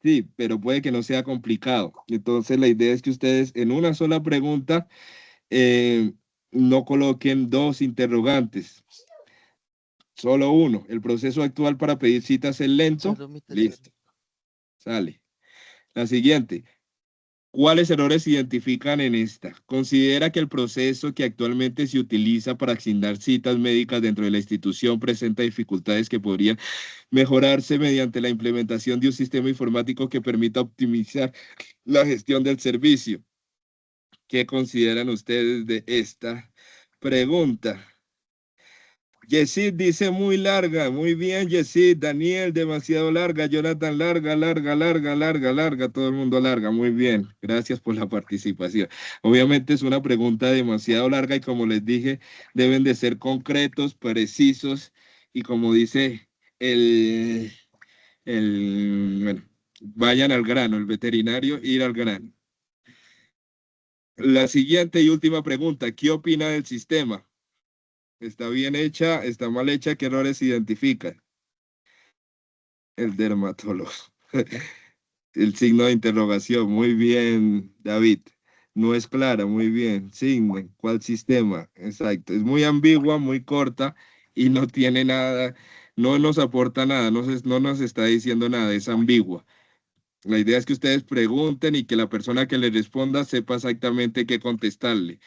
S1: sí, pero puede que no sea complicado. Entonces la idea es que ustedes en una sola pregunta no coloquen dos interrogantes, solo uno. El proceso actual para pedir citas es lento, listo, sale. La siguiente. ¿Cuáles errores se identifican en esta? Considera que el proceso que actualmente se utiliza para asignar citas médicas dentro de la institución presenta dificultades que podrían mejorarse mediante la implementación de un sistema informático que permita optimizar la gestión del servicio. ¿Qué consideran ustedes de esta pregunta? Yesid dice muy larga, muy bien Yesid, Daniel demasiado larga, Jonathan larga, larga, larga, larga, larga, todo el mundo larga, muy bien, gracias por la participación. Obviamente es una pregunta demasiado larga y como les dije, deben de ser concretos, precisos y como dice bueno, vayan al grano, el veterinario, ir al grano. La siguiente y última pregunta, ¿qué opina del sistema? ¿Está bien hecha? ¿Está mal hecha? ¿Qué errores identifica? El dermatólogo. El signo de interrogación. Muy bien, David. No es clara, muy bien. Signo, ¿cuál sistema? Exacto. Es muy ambigua, muy corta y no tiene nada, no nos aporta nada, no nos está diciendo nada, es ambigua. La idea es que ustedes pregunten y que la persona que les responda sepa exactamente qué contestarle.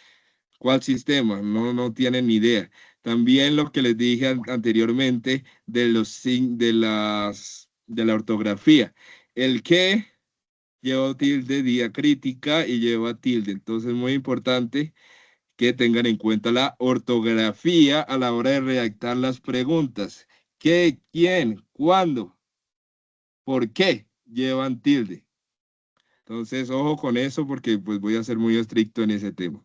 S1: ¿Cuál sistema? No tienen ni idea. También lo que les dije anteriormente de de la ortografía. El que lleva tilde diacrítica y lleva tilde. Entonces es muy importante que tengan en cuenta la ortografía a la hora de redactar las preguntas. ¿Qué, quién, cuándo, por qué llevan tilde? Entonces, ojo con eso porque pues voy a ser muy estricto en ese tema.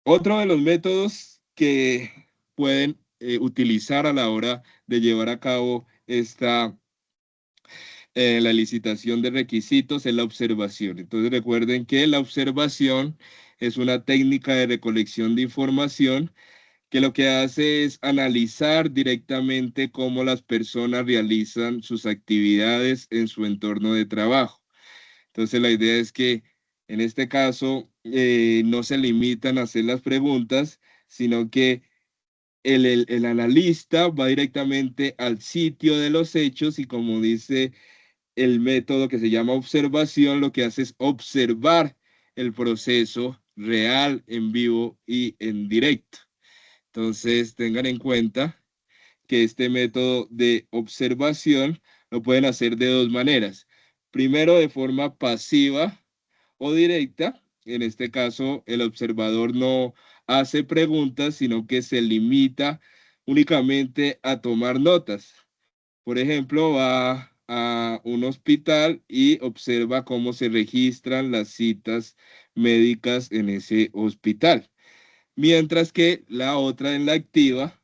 S1: Otro de los métodos que pueden utilizar a la hora de llevar a cabo la licitación de requisitos es la observación. Entonces recuerden que la observación es una técnica de recolección de información que lo que hace es analizar directamente cómo las personas realizan sus actividades en su entorno de trabajo. Entonces la idea es que en este caso no se limitan a hacer las preguntas, sino que el analista va directamente al sitio de los hechos y como dice el método que se llama observación, lo que hace es observar el proceso real, en vivo y en directo. Entonces tengan en cuenta que este método de observación lo pueden hacer de dos maneras. Primero, de forma pasiva o directa. En este caso, el observador no hace preguntas, sino que se limita únicamente a tomar notas. Por ejemplo, va a un hospital y observa cómo se registran las citas médicas en ese hospital. Mientras que la otra en la activa,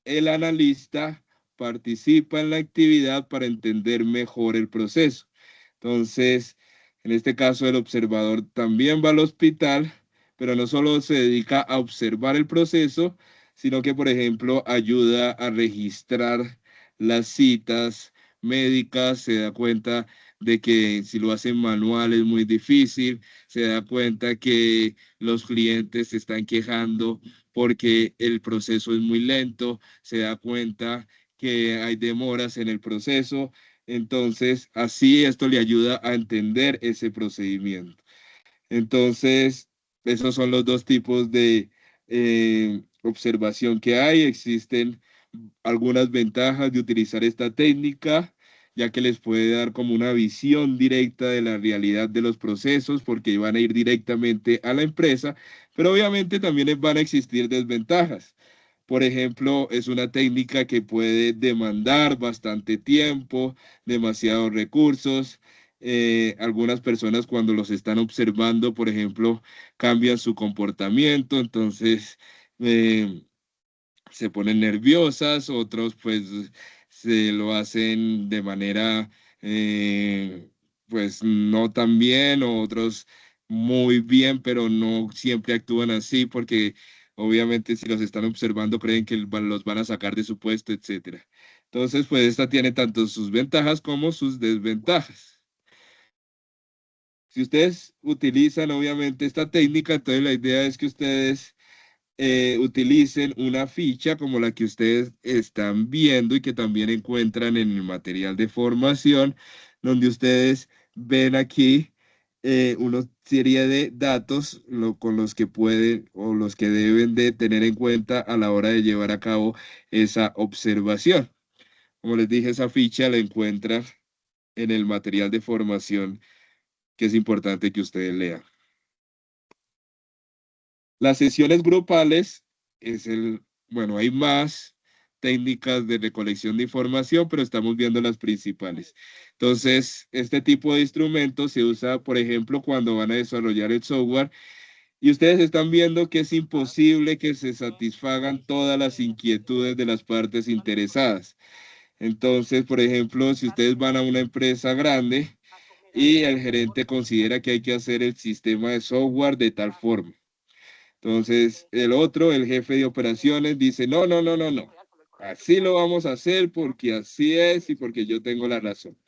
S1: el analista participa en la actividad para entender mejor el proceso. Entonces, en este caso, el observador también va al hospital, pero no solo se dedica a observar el proceso, sino que, por ejemplo, ayuda a registrar las citas médicas, se da cuenta de que si lo hacen manual es muy difícil, se da cuenta que los clientes se están quejando porque el proceso es muy lento, se da cuenta que hay demoras en el proceso, entonces así esto le ayuda a entender ese procedimiento. Entonces, esos son los dos tipos de observación que hay. Existen algunas ventajas de utilizar esta técnica, ya que les puede dar como una visión directa de la realidad de los procesos, porque van a ir directamente a la empresa, pero obviamente también van a existir desventajas. Por ejemplo, es una técnica que puede demandar bastante tiempo, demasiados recursos. Algunas personas cuando los están observando, por ejemplo, cambian su comportamiento, entonces eh, se ponen nerviosas, otros pues se lo hacen de manera pues no tan bien, o otros muy bien, pero no siempre actúan así porque obviamente si los están observando creen que los van a sacar de su puesto, etcétera. Entonces, pues esta tiene tanto sus ventajas como sus desventajas. Si ustedes utilizan obviamente esta técnica, entonces la idea es que ustedes utilicen una ficha como la que ustedes están viendo y que también encuentran en el material de formación, donde ustedes ven aquí una serie de datos con los que pueden o los que deben de tener en cuenta a la hora de llevar a cabo esa observación. Como les dije, esa ficha la encuentran en el material de formación que es importante que ustedes lean. Las sesiones grupales es bueno, hay más técnicas de recolección de información, pero estamos viendo las principales. Entonces, este tipo de instrumentos se usa, por ejemplo, cuando van a desarrollar el software y ustedes están viendo que es imposible que se satisfagan todas las inquietudes de las partes interesadas. Entonces, por ejemplo, si ustedes van a una empresa grande y el gerente considera que hay que hacer el sistema de software de tal forma. Entonces, el otro, el jefe de operaciones, dice, no, no, no, no, no. Así lo vamos a hacer porque así es y porque yo tengo la razón.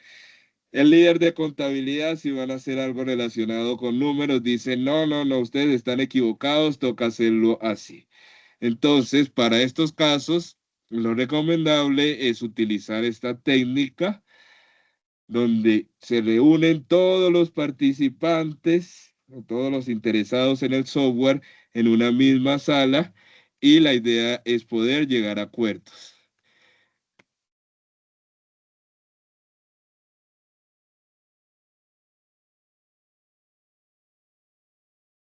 S1: El líder de contabilidad, si van a hacer algo relacionado con números, dice, no, no, no, ustedes están equivocados, toca hacerlo así. Entonces, para estos casos, lo recomendable es utilizar esta técnica donde se reúnen todos los participantes o todos los interesados en el software en una misma sala y la idea es poder llegar a acuerdos.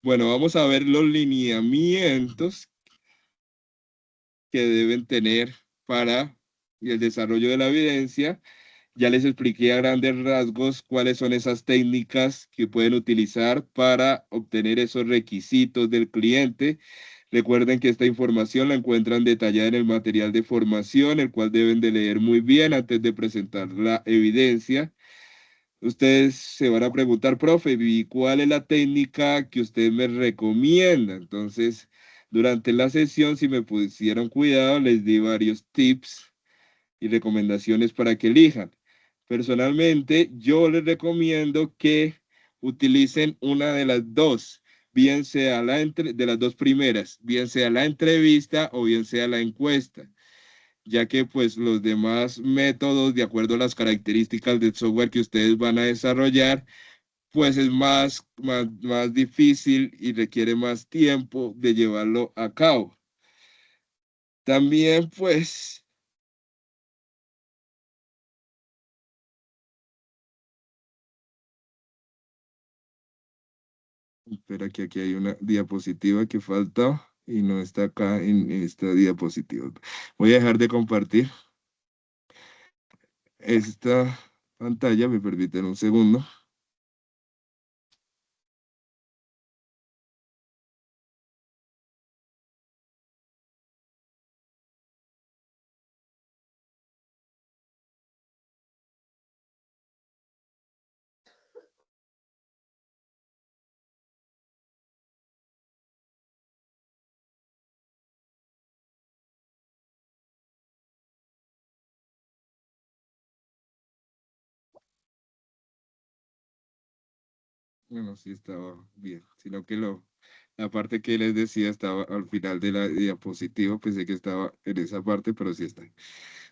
S1: Bueno, vamos a ver los lineamientos que deben tener para el desarrollo de la evidencia. Ya les expliqué a grandes rasgos cuáles son esas técnicas que pueden utilizar para obtener esos requisitos del cliente. Recuerden que esta información la encuentran detallada en el material de formación, el cual deben de leer muy bien antes de presentar la evidencia. Ustedes se van a preguntar, profe, ¿y cuál es la técnica que usted me recomienda? Entonces, durante la sesión, si me pusieron cuidado, les di varios tips y recomendaciones para que elijan. Personalmente, yo les recomiendo que utilicen una de las dos, bien sea de las dos primeras, bien sea la entrevista o bien sea la encuesta, ya que pues los demás métodos, de acuerdo a las características del software que ustedes van a desarrollar, pues es más difícil y requiere más tiempo de llevarlo a cabo. También pues espera que aquí hay una diapositiva que falta y no está acá en esta diapositiva. Voy a dejar de compartir esta pantalla, me permiten un segundo. Bueno, sí estaba bien, sino que la parte que les decía estaba al final de la diapositiva, pensé que estaba en esa parte, pero sí está.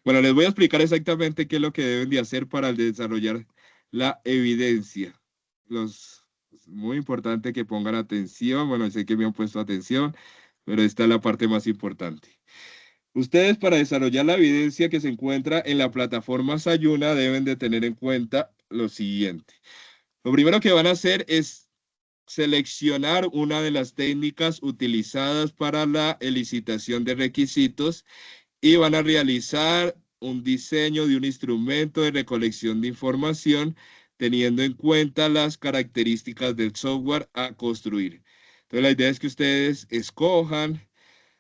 S1: Bueno, les voy a explicar exactamente qué es lo que deben de hacer para desarrollar la evidencia. Es muy importante que pongan atención, bueno, sé que me han puesto atención, pero esta es la parte más importante. Ustedes para desarrollar la evidencia que se encuentra en la plataforma Sayuna deben de tener en cuenta lo siguiente. Lo primero que van a hacer es seleccionar una de las técnicas utilizadas para la elicitación de requisitos y van a realizar un diseño de un instrumento de recolección de información teniendo en cuenta las características del software a construir. Entonces, la idea es que ustedes escojan,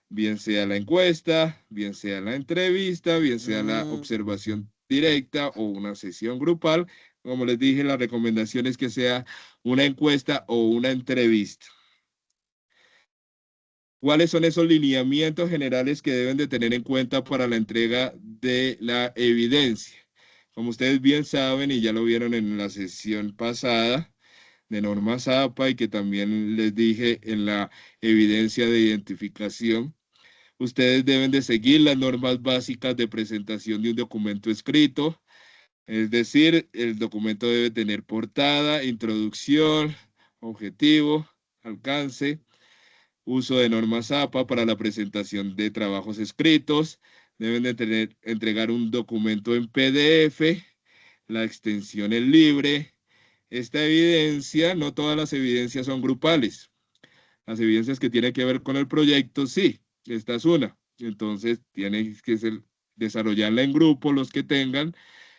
S1: bien sea la encuesta, bien sea la entrevista, bien sea la observación directa o una sesión grupal. Como les dije, la recomendación es que sea una encuesta o una entrevista. ¿Cuáles son esos lineamientos generales que deben de tener en cuenta para la entrega de la evidencia? Como ustedes bien saben y ya lo vieron en la sesión pasada de normas APA y que también les dije en la evidencia de identificación, ustedes deben de seguir las normas básicas de presentación de un documento escrito, es decir, el documento debe tener portada, introducción, objetivo, alcance, uso de normas APA para la presentación de trabajos escritos, deben de entregar un documento en PDF, la extensión es libre. Esta evidencia, no todas las evidencias son grupales. Las evidencias que tienen que ver con el proyecto, sí, esta es una. Entonces, tienen que desarrollarla en grupo los que tengan,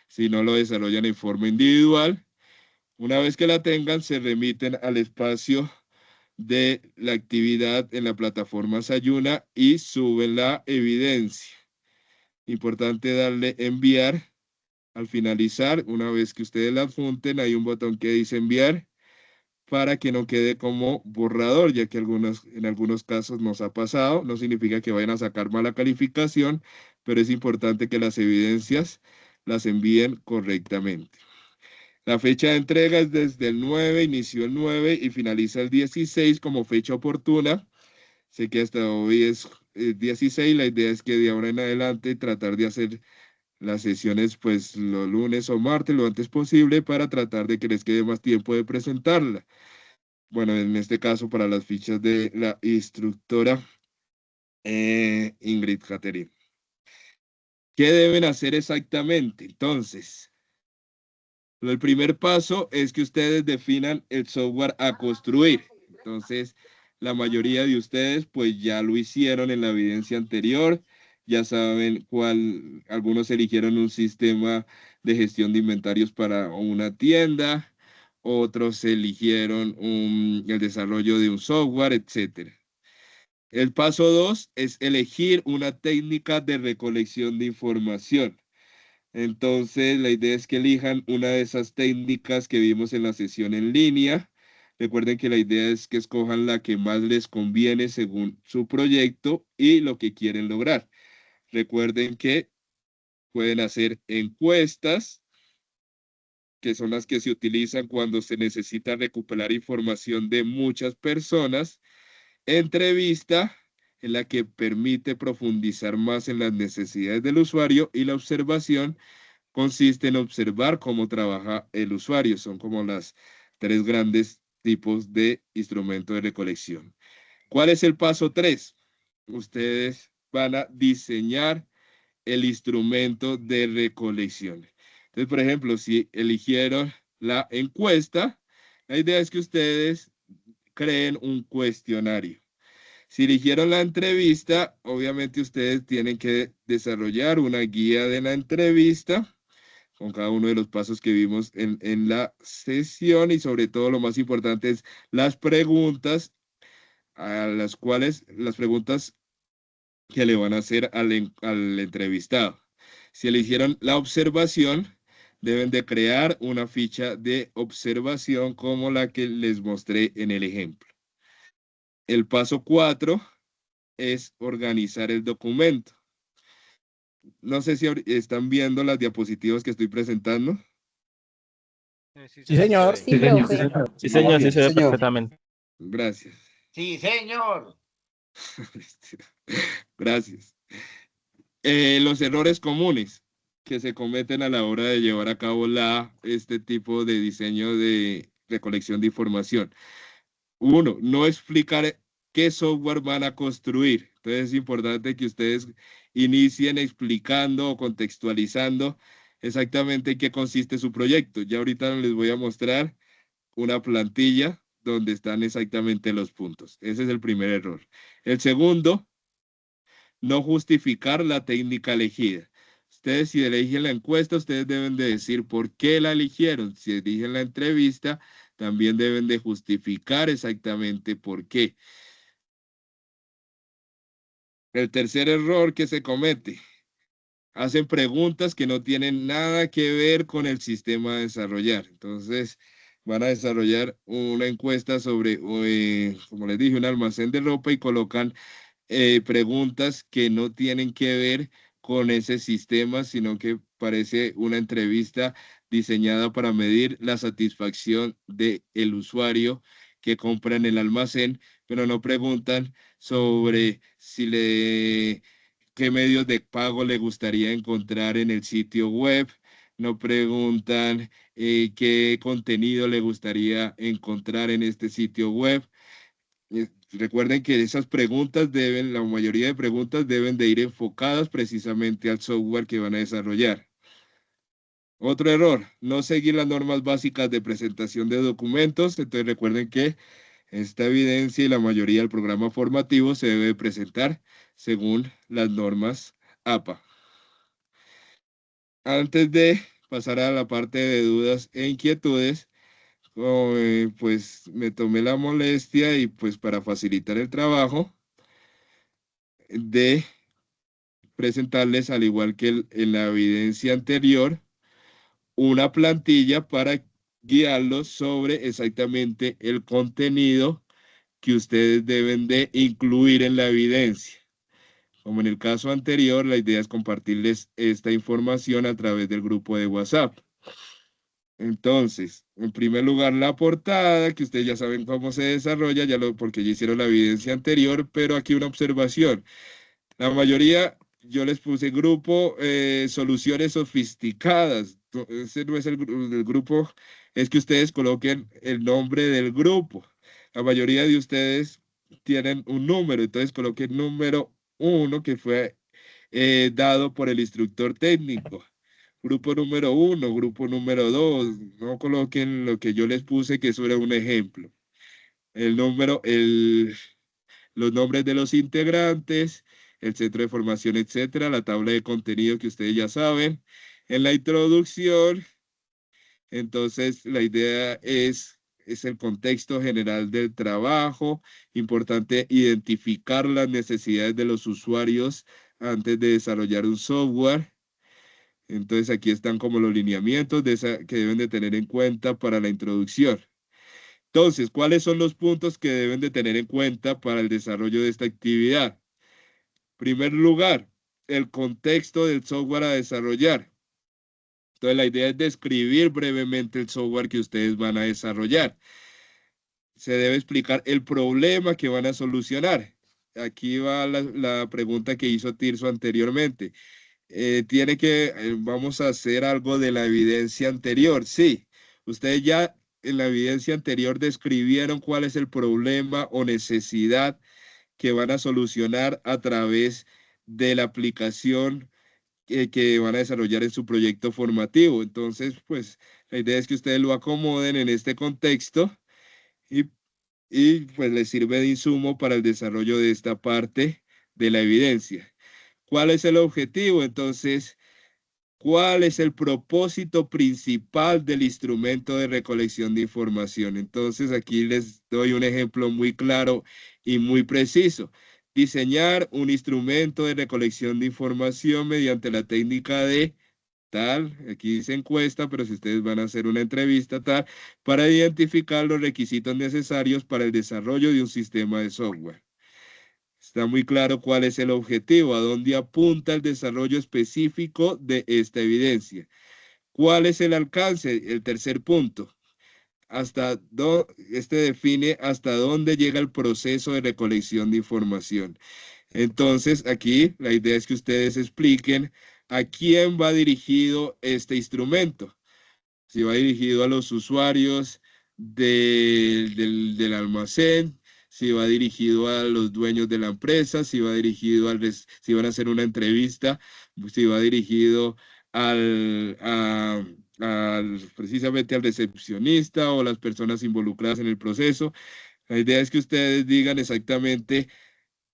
S1: si no lo desarrollan en forma individual. Una vez que la tengan, se remiten al espacio de la actividad en la plataforma Sayuna y suben la evidencia. Importante darle enviar. Al finalizar, una vez que ustedes la adjunten, hay un botón que dice enviar para que no quede como borrador, ya que en algunos casos nos ha pasado. No significa que vayan a sacar mala calificación, pero es importante que las evidencias las envíen correctamente. La fecha de entrega es desde el 9, inició el 9 y finaliza el 16 como fecha oportuna. Sé que hasta hoy es 16, la idea es que de ahora en adelante tratar de hacer las sesiones pues los lunes o martes lo antes posible para tratar de que les quede más tiempo de presentarla. Bueno, en este caso para las fichas de la instructora Ingrid Caterina. ¿Qué deben hacer exactamente? Entonces, el primer paso es que ustedes definan el software a construir. Entonces, la mayoría de ustedes pues ya lo hicieron en la evidencia anterior, ya saben cuál, algunos eligieron un sistema de gestión de inventarios para una tienda, otros eligieron el desarrollo de un software, etc. El paso 2 es elegir una técnica de recolección de información. Entonces, la idea es que elijan una de esas técnicas que vimos en la sesión en línea. Recuerden que la idea es que escojan la que más les conviene según su proyecto y lo que quieren lograr. Recuerden que pueden hacer encuestas, que son las que se utilizan cuando se necesita recuperar información de muchas personas. Entrevista, en la que permite profundizar más en las necesidades del usuario, y la observación consiste en observar cómo trabaja el usuario. Son como las tres grandes tipos de instrumento de recolección. ¿Cuál es el paso 3? Ustedes van a diseñar el instrumento de recolección. Entonces, por ejemplo, si eligieron la encuesta, la idea es que ustedes creen un cuestionario. Si eligieron la entrevista, obviamente ustedes tienen que desarrollar una guía de la entrevista con cada uno de los pasos que vimos en la sesión y sobre todo lo más importante es las preguntas a las preguntas que le van a hacer al entrevistado. Si eligieron la observación, deben de crear una ficha de observación como la que les mostré en el ejemplo. El paso 4 es organizar el documento. No sé si están viendo las diapositivas que estoy presentando.
S6: Sí, señor.
S7: Sí, profe.
S8: Sí, señor, sí se ve
S5: Señor.
S8: perfectamente.
S1: Gracias.
S5: Sí, señor.
S1: Gracias. Los errores comunes que se cometen a la hora de llevar a cabo este tipo de diseño de recolección de información. Uno, no explicar qué software van a construir. Entonces es importante que ustedes inicien explicando o contextualizando exactamente en qué consiste su proyecto. Ya ahorita les voy a mostrar una plantilla donde están exactamente los puntos. Ese es el primer error. El segundo, no justificar la técnica elegida. Ustedes, si eligen la encuesta, ustedes deben de decir por qué la eligieron. Si eligen la entrevista, también deben de justificar exactamente por qué. El tercer error que se comete, hacen preguntas que no tienen nada que ver con el sistema a desarrollar. Entonces, van a desarrollar una encuesta sobre, como les dije, un almacén de ropa y colocan preguntas que no tienen que ver con ese sistema, sino que parece una entrevista diseñada para medir la satisfacción del usuario que compra en el almacén, pero no preguntan sobre qué medios de pago le gustaría encontrar en el sitio web, no preguntan qué contenido le gustaría encontrar en este sitio web. Recuerden que esas preguntas la mayoría de preguntas deben de ir enfocadas precisamente al software que van a desarrollar. Otro error, no seguir las normas básicas de presentación de documentos. Entonces recuerden que esta evidencia y la mayoría del programa formativo se debe presentar según las normas APA. Antes de pasar a la parte de dudas e inquietudes, pues me tomé la molestia y pues para facilitar el trabajo de presentarles, al igual que en la evidencia anterior, una plantilla para guiarlos sobre exactamente el contenido que ustedes deben de incluir en la evidencia. Como en el caso anterior, la idea es compartirles esta información a través del grupo de WhatsApp. Entonces, en primer lugar, la portada, que ustedes ya saben cómo se desarrolla, porque ya hicieron la evidencia anterior, pero aquí una observación. La mayoría, yo les puse grupo soluciones sofisticadas. Ese no es el grupo, es que ustedes coloquen el nombre del grupo. La mayoría de ustedes tienen un número, entonces coloquen número 1 que fue dado por el instructor técnico. Grupo número 1, grupo número 2, no coloquen lo que yo les puse, que eso era un ejemplo. Los nombres de los integrantes, el centro de formación, etcétera, la tabla de contenido que ustedes ya saben. En la introducción, entonces la idea es el contexto general del trabajo, importante identificar las necesidades de los usuarios antes de desarrollar un software. Entonces aquí están como los lineamientos que deben de tener en cuenta para la introducción. Entonces, ¿cuáles son los puntos que deben de tener en cuenta para el desarrollo de esta actividad? En primer lugar, el contexto del software a desarrollar. Entonces, la idea es describir brevemente el software que ustedes van a desarrollar. Se debe explicar el problema que van a solucionar. Aquí va la pregunta que hizo Tirso anteriormente. Vamos a hacer algo de la evidencia anterior. Sí, ustedes ya en la evidencia anterior describieron cuál es el problema o necesidad que van a solucionar a través de la aplicación que van a desarrollar en su proyecto formativo. Entonces, pues la idea es que ustedes lo acomoden en este contexto y, pues les sirve de insumo para el desarrollo de esta parte de la evidencia. ¿Cuál es el objetivo? Entonces, ¿cuál es el propósito principal del instrumento de recolección de información? Entonces, aquí les doy un ejemplo muy claro y muy preciso. Diseñar un instrumento de recolección de información mediante la técnica de tal, aquí dice encuesta, pero si ustedes van a hacer una entrevista tal, para identificar los requisitos necesarios para el desarrollo de un sistema de software. Está muy claro cuál es el objetivo, a dónde apunta el desarrollo específico de esta evidencia. ¿Cuál es el alcance? El tercer punto. Este define hasta dónde llega el proceso de recolección de información. Entonces, aquí la idea es que ustedes expliquen a quién va dirigido este instrumento. Si va dirigido a los usuarios del almacén, si va dirigido a los dueños de la empresa, si va dirigido si van a hacer una entrevista, si va dirigido precisamente al recepcionista o las personas involucradas en el proceso. La idea es que ustedes digan exactamente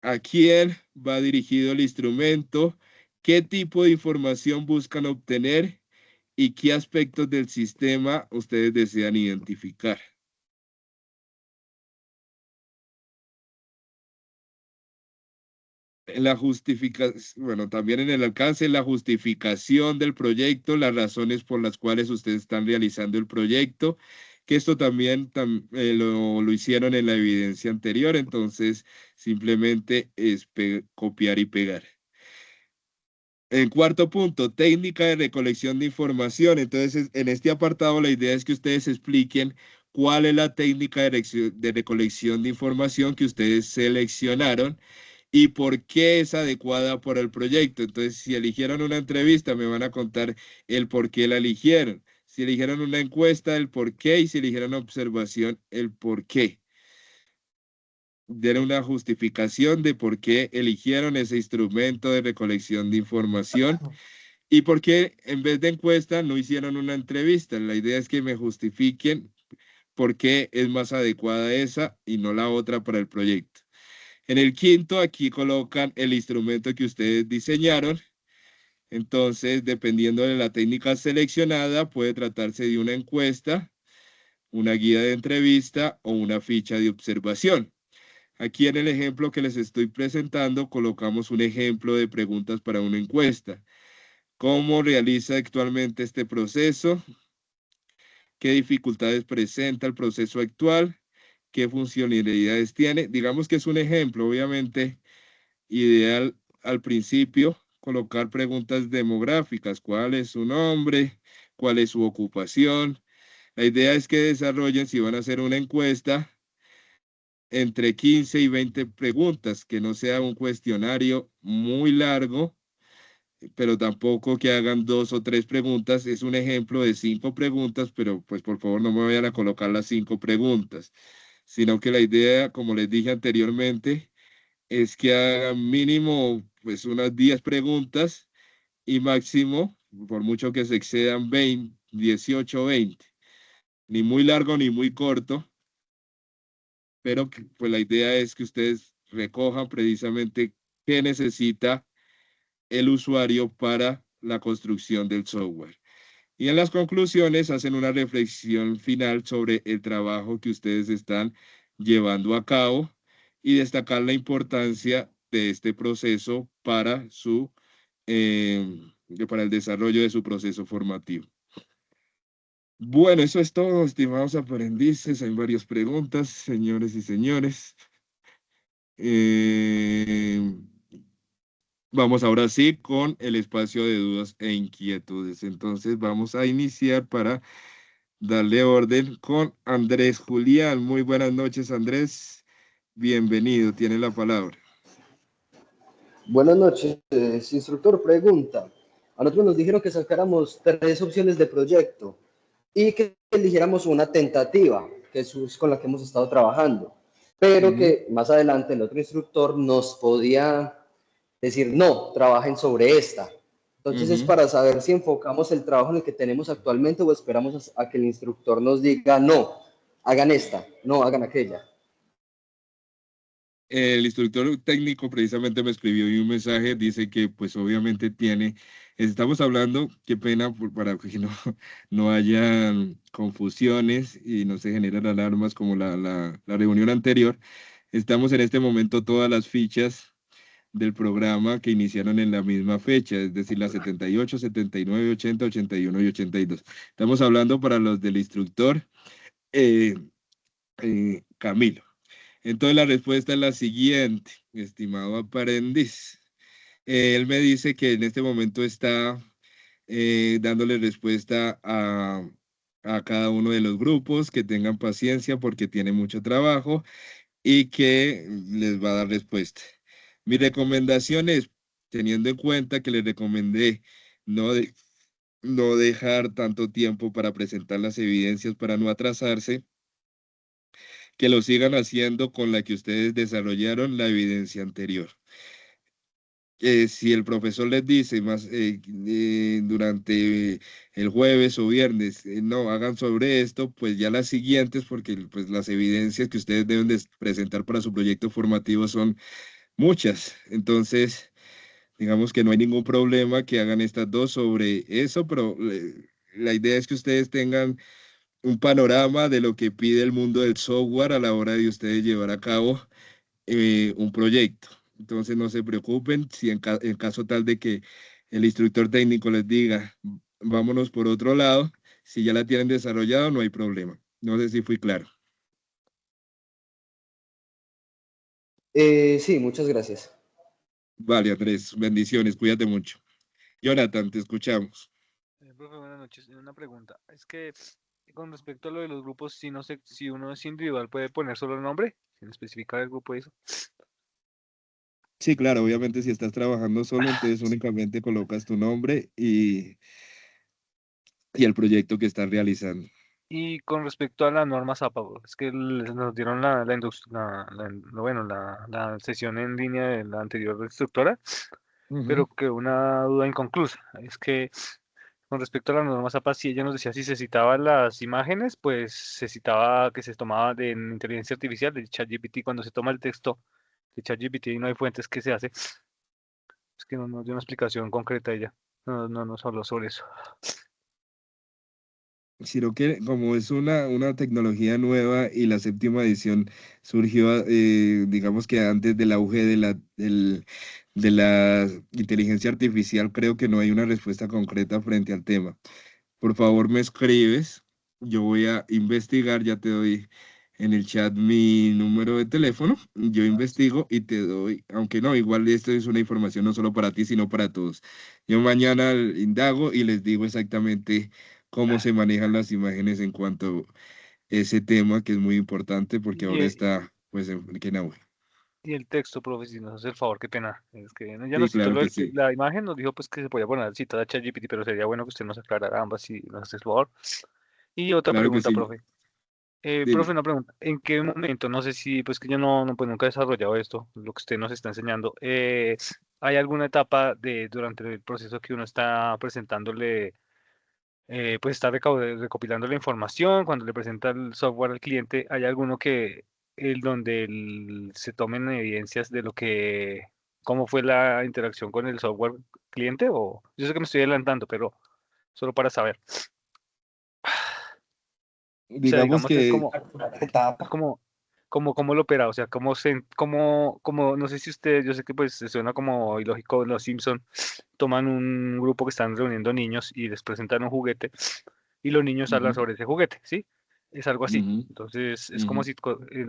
S1: a quién va dirigido el instrumento, qué tipo de información buscan obtener y qué aspectos del sistema ustedes desean identificar. En la justificación, bueno, también en el alcance, la justificación del proyecto, las razones por las cuales ustedes están realizando el proyecto, que esto también lo hicieron en la evidencia anterior, entonces simplemente es copiar y pegar. En cuarto punto, técnica de recolección de información. Entonces, en este apartado, la idea es que ustedes expliquen cuál es la técnica de recolección de información que ustedes seleccionaron y por qué es adecuada para el proyecto. Entonces, si eligieron una entrevista, me van a contar el por qué la eligieron. Si eligieron una encuesta, el por qué, y si eligieron una observación, el por qué. Den una justificación de por qué eligieron ese instrumento de recolección de información y por qué en vez de encuesta no hicieron una entrevista. La idea es que me justifiquen por qué es más adecuada esa y no la otra para el proyecto. En el quinto, aquí colocan el instrumento que ustedes diseñaron. Entonces, dependiendo de la técnica seleccionada, puede tratarse de una encuesta, una guía de entrevista o una ficha de observación. Aquí en el ejemplo que les estoy presentando, colocamos un ejemplo de preguntas para una encuesta. ¿Cómo realiza actualmente este proceso? ¿Qué dificultades presenta el proceso actual? ¿Qué funcionalidades tiene? Digamos que es un ejemplo, obviamente, ideal al principio colocar preguntas demográficas. ¿Cuál es su nombre? ¿Cuál es su ocupación? La idea es que desarrollen, si van a hacer una encuesta, entre 15 y 20 preguntas, que no sea un cuestionario muy largo, pero tampoco que hagan 2 o 3 preguntas. Es un ejemplo de 5 preguntas, pero pues por favor no me vayan a colocar las 5 preguntas, sino que la idea, como les dije anteriormente, es que hagan mínimo pues unas 10 preguntas y máximo, por mucho que se excedan 20, 18 o 20, ni muy largo ni muy corto, pero pues la idea es que ustedes recojan precisamente qué necesita el usuario para la construcción del software. Y en las conclusiones hacen una reflexión final sobre el trabajo que ustedes están llevando a cabo y destacar la importancia de este proceso para para el desarrollo de su proceso formativo. Bueno, eso es todo, estimados aprendices. Hay varias preguntas, señores y señores. Vamos ahora sí con el espacio de dudas e inquietudes. Entonces vamos a iniciar para darle orden con Andrés Julián. Muy buenas noches, Andrés. Bienvenido, tiene la palabra.
S6: Buenas noches, instructor. Pregunta. A nosotros nos dijeron que sacáramos 3 opciones de proyecto y que eligiéramos una tentativa, que es con la que hemos estado trabajando, pero que más adelante el otro instructor nos podía decir, no, trabajen sobre esta. Entonces es para saber si enfocamos el trabajo en el que tenemos actualmente o esperamos a que el instructor nos diga, no, hagan esta, no, hagan aquella.
S1: El instructor técnico precisamente me escribió un mensaje, dice que pues obviamente estamos hablando, qué pena para que no haya confusiones y no se generen alarmas como la reunión anterior. Estamos en este momento todas las fichas del programa que iniciaron en la misma fecha, es decir, las 78, 79, 80, 81 y 82. Estamos hablando para los del instructor Camilo. Entonces la respuesta es la siguiente, estimado aprendiz. Él me dice que en este momento está dándole respuesta a cada uno de los grupos, que tengan paciencia porque tiene mucho trabajo y que les va a dar respuesta. Mi recomendación es, teniendo en cuenta que les recomendé no, no dejar tanto tiempo para presentar las evidencias para no atrasarse, que lo sigan haciendo con la que ustedes desarrollaron la evidencia anterior. Si el profesor les dice más durante el jueves o viernes, no, hagan sobre esto, pues ya las siguientes, porque pues las evidencias que ustedes deben de presentar para su proyecto formativo son muchas. Entonces, digamos que no hay ningún problema que hagan estas dos sobre eso, pero la idea es que ustedes tengan un panorama de lo que pide el mundo del software a la hora de ustedes llevar a cabo un proyecto. Entonces no se preocupen si en caso tal de que el instructor técnico les diga, vámonos por otro lado, si ya la tienen desarrollado, no hay problema. No sé si fui claro.
S6: Sí, muchas gracias.
S1: Vale, Andrés, bendiciones, cuídate mucho. Jonathan, te escuchamos.
S7: Profe, buenas noches. Una pregunta. Es que con respecto a lo de los grupos, si no sé, si uno es individual, ¿puede poner solo el nombre sin especificar el grupo y eso?
S1: Sí, claro, obviamente si estás trabajando solo, entonces únicamente colocas tu nombre y el proyecto que estás realizando.
S7: Y con respecto a las normas APA, es que nos dieron bueno, la sesión en línea de la anterior instructora, pero que una duda inconclusa. Es que con respecto a las normas APA, si ella nos decía si se citaban las imágenes, pues se citaba que se tomaba de en inteligencia artificial, de ChatGPT, cuando se toma el texto de ChatGPT y no hay fuentes, ¿qué se hace? Es que no nos dio una explicación concreta ella. No nos habló sobre eso.
S1: Sino que como es una tecnología nueva y la séptima edición surgió, digamos que antes del auge de la inteligencia artificial, creo que no hay una respuesta concreta frente al tema. Por favor, me escribes, yo voy a investigar, ya te doy en el chat mi número de teléfono, yo investigo y te doy, aunque no, igual esto es una información no solo para ti, sino para todos. Yo mañana indago y les digo exactamente cómo se manejan las imágenes en cuanto a ese tema que es muy importante porque
S7: Y,
S1: ahora está pues en auge.
S7: y el texto, profe, si nos hace el favor, qué pena. Es que ya
S1: Sí,
S7: nos citó
S1: claro que sí.
S7: la imagen, nos dijo pues que se podía poner citada a ChatGPT, pero sería bueno que usted nos aclarara ambas si nos hace el favor. Y otra
S1: Claro que
S7: pregunta,
S1: sí.
S7: profe. Profe,
S1: Dime.
S7: una pregunta. ¿En qué momento, no sé si, pues que yo no, pues nunca he desarrollado esto, lo que usted nos está enseñando, ¿hay alguna etapa durante el proceso que uno está presentándole, pues está recopilando la información, cuando le presenta el software al cliente, hay alguno donde se tomen evidencias de cómo fue la interacción con el software cliente? O yo sé que me estoy adelantando, pero solo para saber. O sea,
S1: Digamos
S7: digamos, es
S1: que
S7: cómo lo opera, o sea, no sé si usted, yo sé que pues suena como ilógico, los Simpson toman un grupo que están reuniendo niños y les presentan un juguete y los niños hablan
S1: ujú,
S7: sobre ese juguete, ¿sí? Es algo así.
S1: ujú,
S7: Entonces, es como
S1: ujú.
S7: si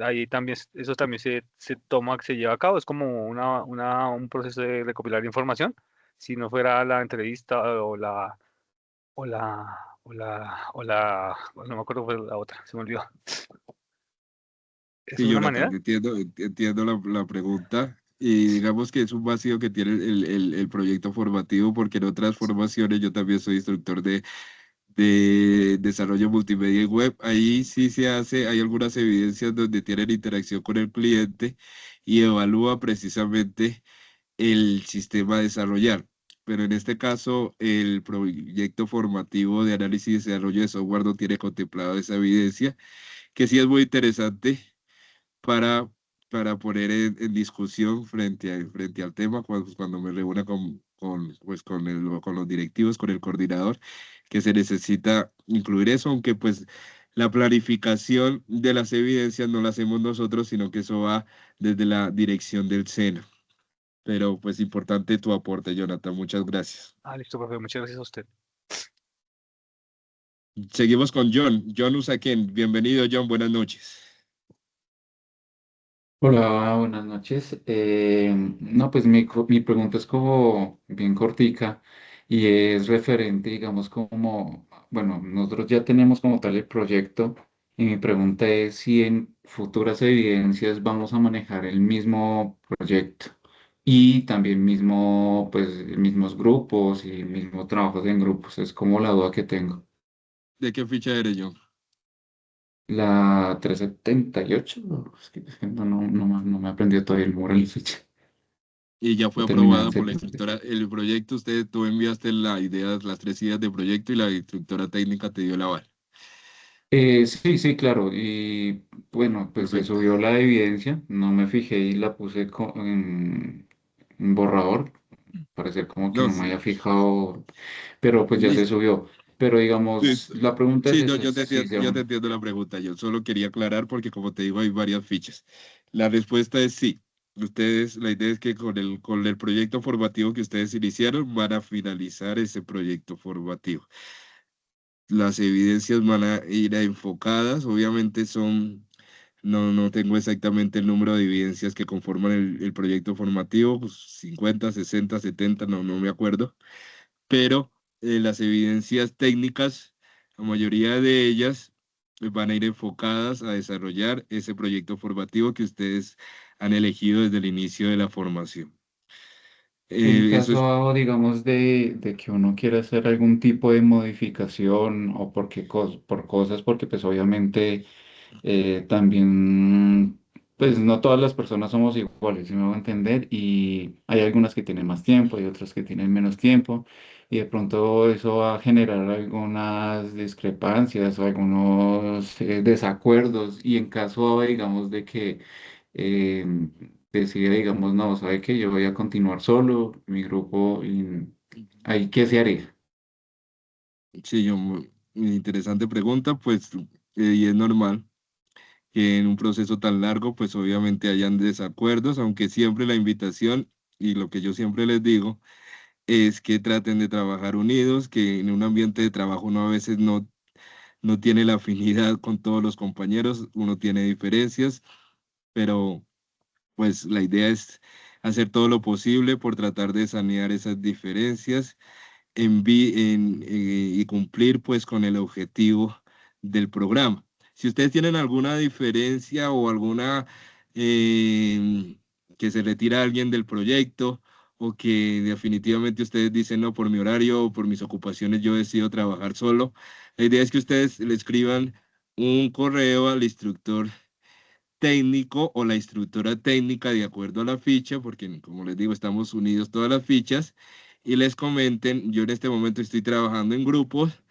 S7: ahí también, eso también se lleva a cabo, es como un proceso de recopilar información. Si no fuera la entrevista o la, no me acuerdo cuál fue la otra, se me olvidó. ¿Es
S1: Sí,
S7: una
S1: Jonathan,
S7: manera?
S1: entiendo la pregunta y digamos que es un vacío que tiene el proyecto formativo porque en otras formaciones yo también soy instructor de desarrollo multimedia y web. Ahí sí se hace, hay algunas evidencias donde tienen interacción con el cliente y evalúa precisamente el sistema a desarrollar. Pero en este caso, el proyecto formativo de análisis y desarrollo de software no tiene contemplado esa evidencia, que sí es muy interesante para, para poner en discusión frente al tema cuando me reúna pues, con los directivos, con el coordinador, que se necesita incluir eso, aunque pues la planificación de las evidencias no la hacemos nosotros, sino que eso va desde la dirección del SENA. Pero pues importante tu aporte, Jonathan. Muchas gracias.
S7: Ah, listo, profe, muchas gracias a usted.
S1: Seguimos con John. John Usaquén. Bienvenido, John. Buenas noches.
S8: Hola, buenas noches. No, pues mi pregunta es como bien cortica y es referente, digamos, como, bueno, nosotros ya tenemos como tal el proyecto y mi pregunta es si en futuras evidencias vamos a manejar el mismo proyecto y también mismo, pues, mismos grupos y mismos trabajos en grupos. Es como la duda que tengo.
S1: ¿De qué ficha eres yo?
S8: La 378, es que no me he aprendido todavía el número de la ficha.
S1: Y ya fue
S8: Lo terminaba en
S1: aprobada por la
S8: 70.
S1: instructora. El proyecto, tú enviaste la idea, las 3 ideas de proyecto y la instructora técnica te dio la aval.
S8: Sí, sí, claro. Y bueno, pues se
S1: Perfecto.
S8: subió la evidencia. No me fijé y la puse en borrador. Parece como que
S1: No,
S8: no me
S1: sí.
S8: haya fijado, pero pues ya se
S1: Listo.
S8: subió. Pero digamos,
S1: Listo.
S8: la pregunta es
S1: Sí, no,
S8: esa, si se
S1: yo te
S8: van.
S1: entiendo la pregunta. Yo solo quería aclarar porque, como te digo, hay varias fichas. La respuesta es sí. Ustedes, la idea es que con el proyecto formativo que ustedes iniciaron, van a finalizar ese proyecto formativo. Las evidencias van a ir enfocadas, obviamente no tengo exactamente el número de evidencias que conforman el proyecto formativo, pues 50, 60, 70, no me acuerdo, pero las evidencias técnicas, la mayoría de ellas van a ir enfocadas a desarrollar ese proyecto formativo que ustedes han elegido desde el inicio de la formación.
S8: En
S1: Eso es,
S8: caso, digamos, de que uno quiera hacer algún tipo de modificación o por cosas, porque pues obviamente también, pues no todas las personas somos iguales, si me voy a entender, y hay algunas que tienen más tiempo, hay otras que tienen menos tiempo, y de pronto eso va a generar algunas discrepancias o algunos desacuerdos, y en caso, digamos, de que eh, decida, digamos, no, sabe que yo voy a continuar solo, mi grupo, y ahí, ¿qué se haría?
S1: sí, interesante pregunta, pues, y es normal que en un proceso tan largo, pues obviamente hayan desacuerdos, aunque siempre la invitación y lo que yo siempre les digo es que traten de trabajar unidos, que en un ambiente de trabajo uno a veces no tiene la afinidad con todos los compañeros, uno tiene diferencias, pero pues la idea es hacer todo lo posible por tratar de sanear esas diferencias y cumplir pues con el objetivo del programa. Si ustedes tienen alguna diferencia o alguna que se retira alguien del proyecto o que definitivamente ustedes dicen, no, por mi horario o por mis ocupaciones yo decido trabajar solo, la idea es que ustedes le escriban un correo al instructor técnico o la instructora técnica de acuerdo a la ficha, porque como les digo, estamos unidos todas las fichas, y les comenten, yo en este momento estoy trabajando en grupos,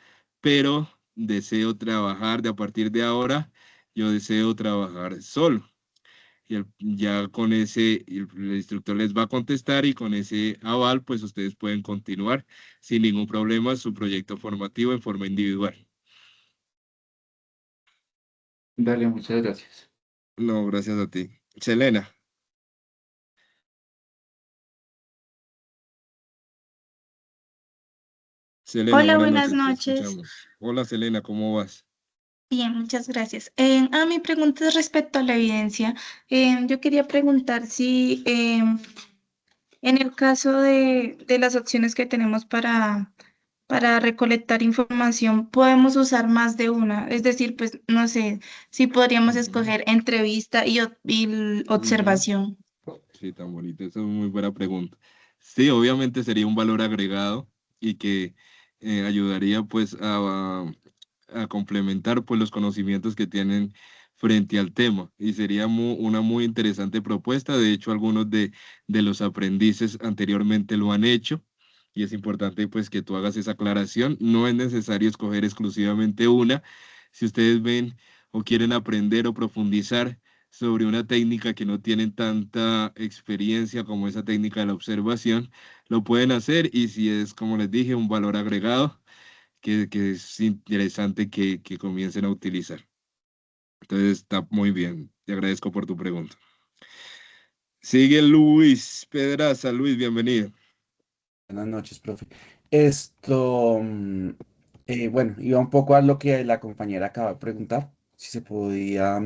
S1: pero deseo trabajar de a partir de ahora, yo deseo trabajar solo. Y ya con ese, el instructor les va a contestar y con ese aval, pues ustedes pueden continuar sin ningún problema su proyecto formativo en forma individual.
S8: Dale, muchas gracias.
S1: No, gracias a ti. Selena. Selena,
S9: Hola,
S1: buenas
S9: buenas
S1: noches, te
S9: noches.
S1: escuchamos. Hola Selena, ¿cómo vas?
S9: Bien, muchas gracias. Mi pregunta es respecto a la evidencia. Yo quería preguntar si en el caso de las opciones que tenemos para recolectar información, podemos usar más de una. Es decir, pues no sé si podríamos
S1: Ujú,
S9: escoger entrevista y
S1: ujú.
S9: observación.
S1: Sí, tan bonito, esa es una muy buena pregunta. Sí, obviamente sería un valor agregado y que ayudaría pues a complementar pues los conocimientos que tienen frente al tema y sería una muy interesante propuesta. De hecho, algunos de los aprendices anteriormente lo han hecho y es importante pues que tú hagas esa aclaración. No es necesario escoger exclusivamente una. Si ustedes ven o quieren aprender o profundizar sobre una técnica que no tienen tanta experiencia como esa técnica de la observación, lo pueden hacer y si es, como les dije, un valor agregado que es interesante que comiencen a utilizar. Entonces está muy bien. Te agradezco por tu pregunta. Sigue Luis Pedraza. Luis, bienvenido.
S10: Buenas noches, profe. Esto, bueno, iba un poco a lo que la compañera acaba de preguntar, si se podía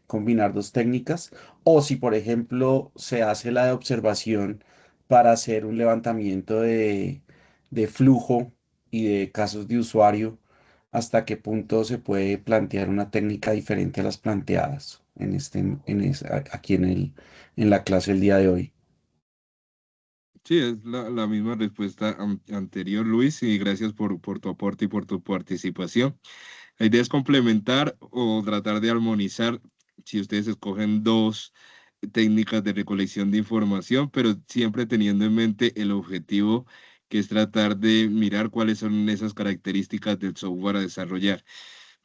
S10: combinar dos técnicas o si, por ejemplo, se hace la de observación para hacer un levantamiento de flujo y de casos de usuario, hasta qué punto se puede plantear una técnica diferente a las planteadas aquí en la clase el día de hoy.
S1: Sí, es la misma respuesta anterior, Luis, y gracias por tu aporte y por tu participación. La idea es complementar o tratar de armonizar, si ustedes escogen dos técnicas de recolección de información, pero siempre teniendo en mente el objetivo, que es tratar de mirar cuáles son esas características del software a desarrollar.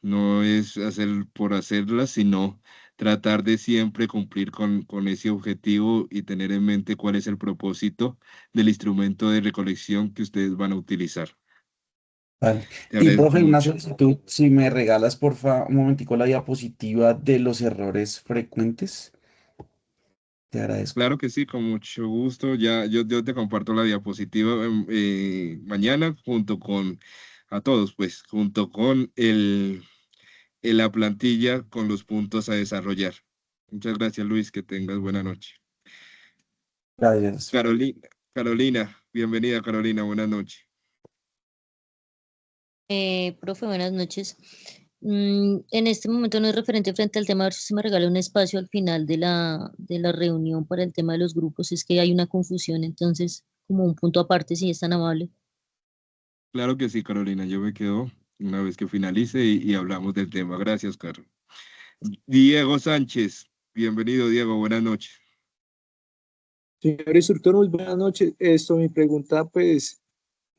S1: No es hacer por hacerlas, sino tratar de siempre cumplir con ese objetivo y tener en mente cuál es el propósito del instrumento de recolección que ustedes van a utilizar.
S10: Vale.
S1: Te
S10: Y
S1: agradezco
S10: profe, una
S1: mucho.
S10: solicitud, si me regalas porfa un momentico la diapositiva de los errores frecuentes, te agradezco.
S1: Claro que sí, con mucho gusto. Yo te comparto la diapositiva mañana junto con a todos, pues, junto con la plantilla con los puntos a desarrollar. Muchas gracias, Luis. Que tengas buena noche.
S10: Gracias.
S1: Carolina, bienvenida, Carolina. Buenas noches.
S11: Profe, buenas noches. En este momento no es referente frente al tema, a ver si se me regala un espacio al final de la reunión para el tema de los grupos. Es que hay una confusión, entonces, como un punto aparte, si es tan amable.
S1: Claro que sí, Carolina. Yo me quedo una vez que finalice y hablamos del tema. Gracias, Caro. Diego Sánchez, bienvenido, Diego. Buenas noches.
S12: Señor instructor, muy buenas noches. Mi pregunta pues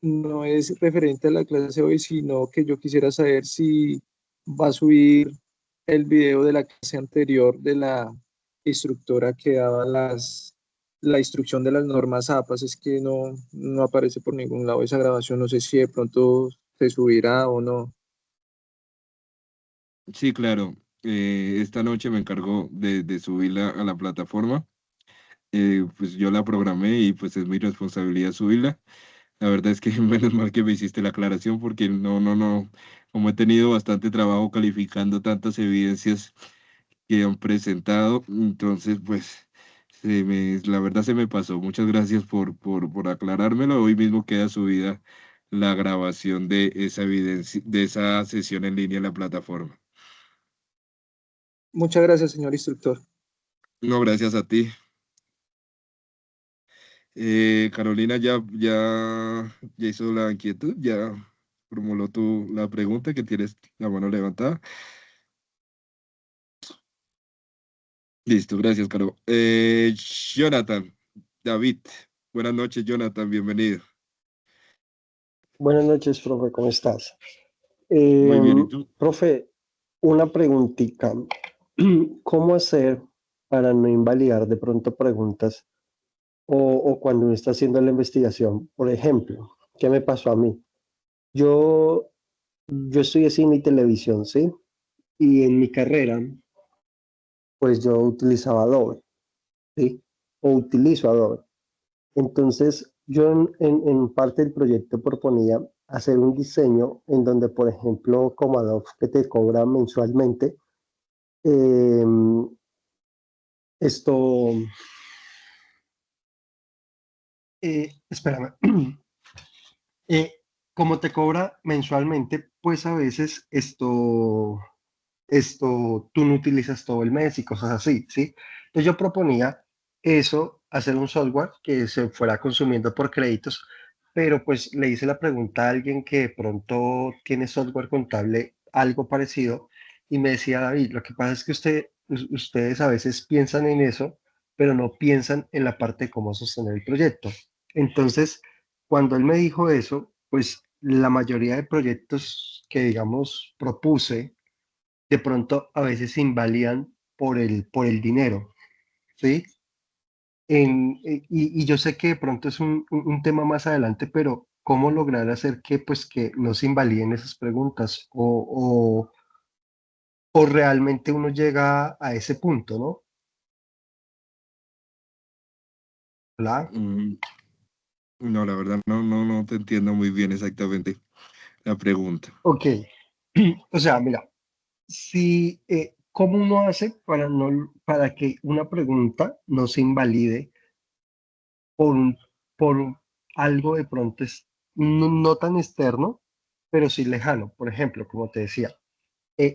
S12: no es referente a la clase de hoy, sino que yo quisiera saber si va a subir el video de la clase anterior de la instructora que daba la instrucción de las normas APAS. Es que no aparece por ningún lado esa grabación. No sé si de pronto se subirá o no.
S1: Sí, claro. Esta noche me encargó de subirla a la plataforma. Pues yo la programé y pues es mi responsabilidad subirla. La verdad es que menos mal que me hiciste la aclaración porque no. Como he tenido bastante trabajo calificando tantas evidencias que han presentado, entonces pues la verdad se me pasó. Muchas gracias por aclarármelo. Hoy mismo queda subida la grabación de esa evidencia, de esa sesión en línea en la plataforma.
S12: Muchas gracias, señor instructor.
S1: No, gracias a ti. Carolina ya hizo la inquietud, ya formuló la pregunta, que tienes la mano levantada. Listo, gracias, Caro. Jonathan, David, buenas noches, Jonathan, bienvenido.
S13: Buenas noches, profe, ¿cómo estás?
S1: Muy bien, ¿y tú?
S13: Profe, una preguntita. ¿Cómo hacer para no invalidar de pronto preguntas o cuando uno está haciendo la investigación? Por ejemplo, ¿qué me pasó a mí? Yo estudié cine y televisión, ¿sí? Y en mi carrera, pues yo utilizaba Adobe, ¿sí? O utilizo Adobe. Entonces, yo en parte del proyecto proponía hacer un diseño en donde, por ejemplo, como Adobe que te cobra mensualmente, eh, esto, espérame, eh, como te cobra mensualmente, pues a veces tú no utilizas todo el mes y cosas así, ¿sí? Entonces yo proponía eso, hacer un software que se fuera consumiendo por créditos, pero pues le hice la pregunta a alguien que de pronto tiene software contable, algo parecido, y me decía, David, lo que pasa es que ustedes a veces piensan en eso, pero no piensan en la parte de cómo sostener el proyecto. Entonces, cuando él me dijo eso, pues la mayoría de proyectos que, digamos, propuse, de pronto a veces se invalidan por el dinero, ¿sí? Y yo sé que de pronto es un tema más adelante, pero ¿cómo lograr hacer que, pues, que no se invaliden esas preguntas? O realmente uno llega a ese punto, ¿no? ¿Verdad?
S1: No, la verdad, no te entiendo muy bien exactamente la pregunta.
S13: Ok. O sea, mira, si, ¿cómo uno hace para que una pregunta no se invalide por algo de pronto no tan externo, pero sí lejano. Por ejemplo, como te decía,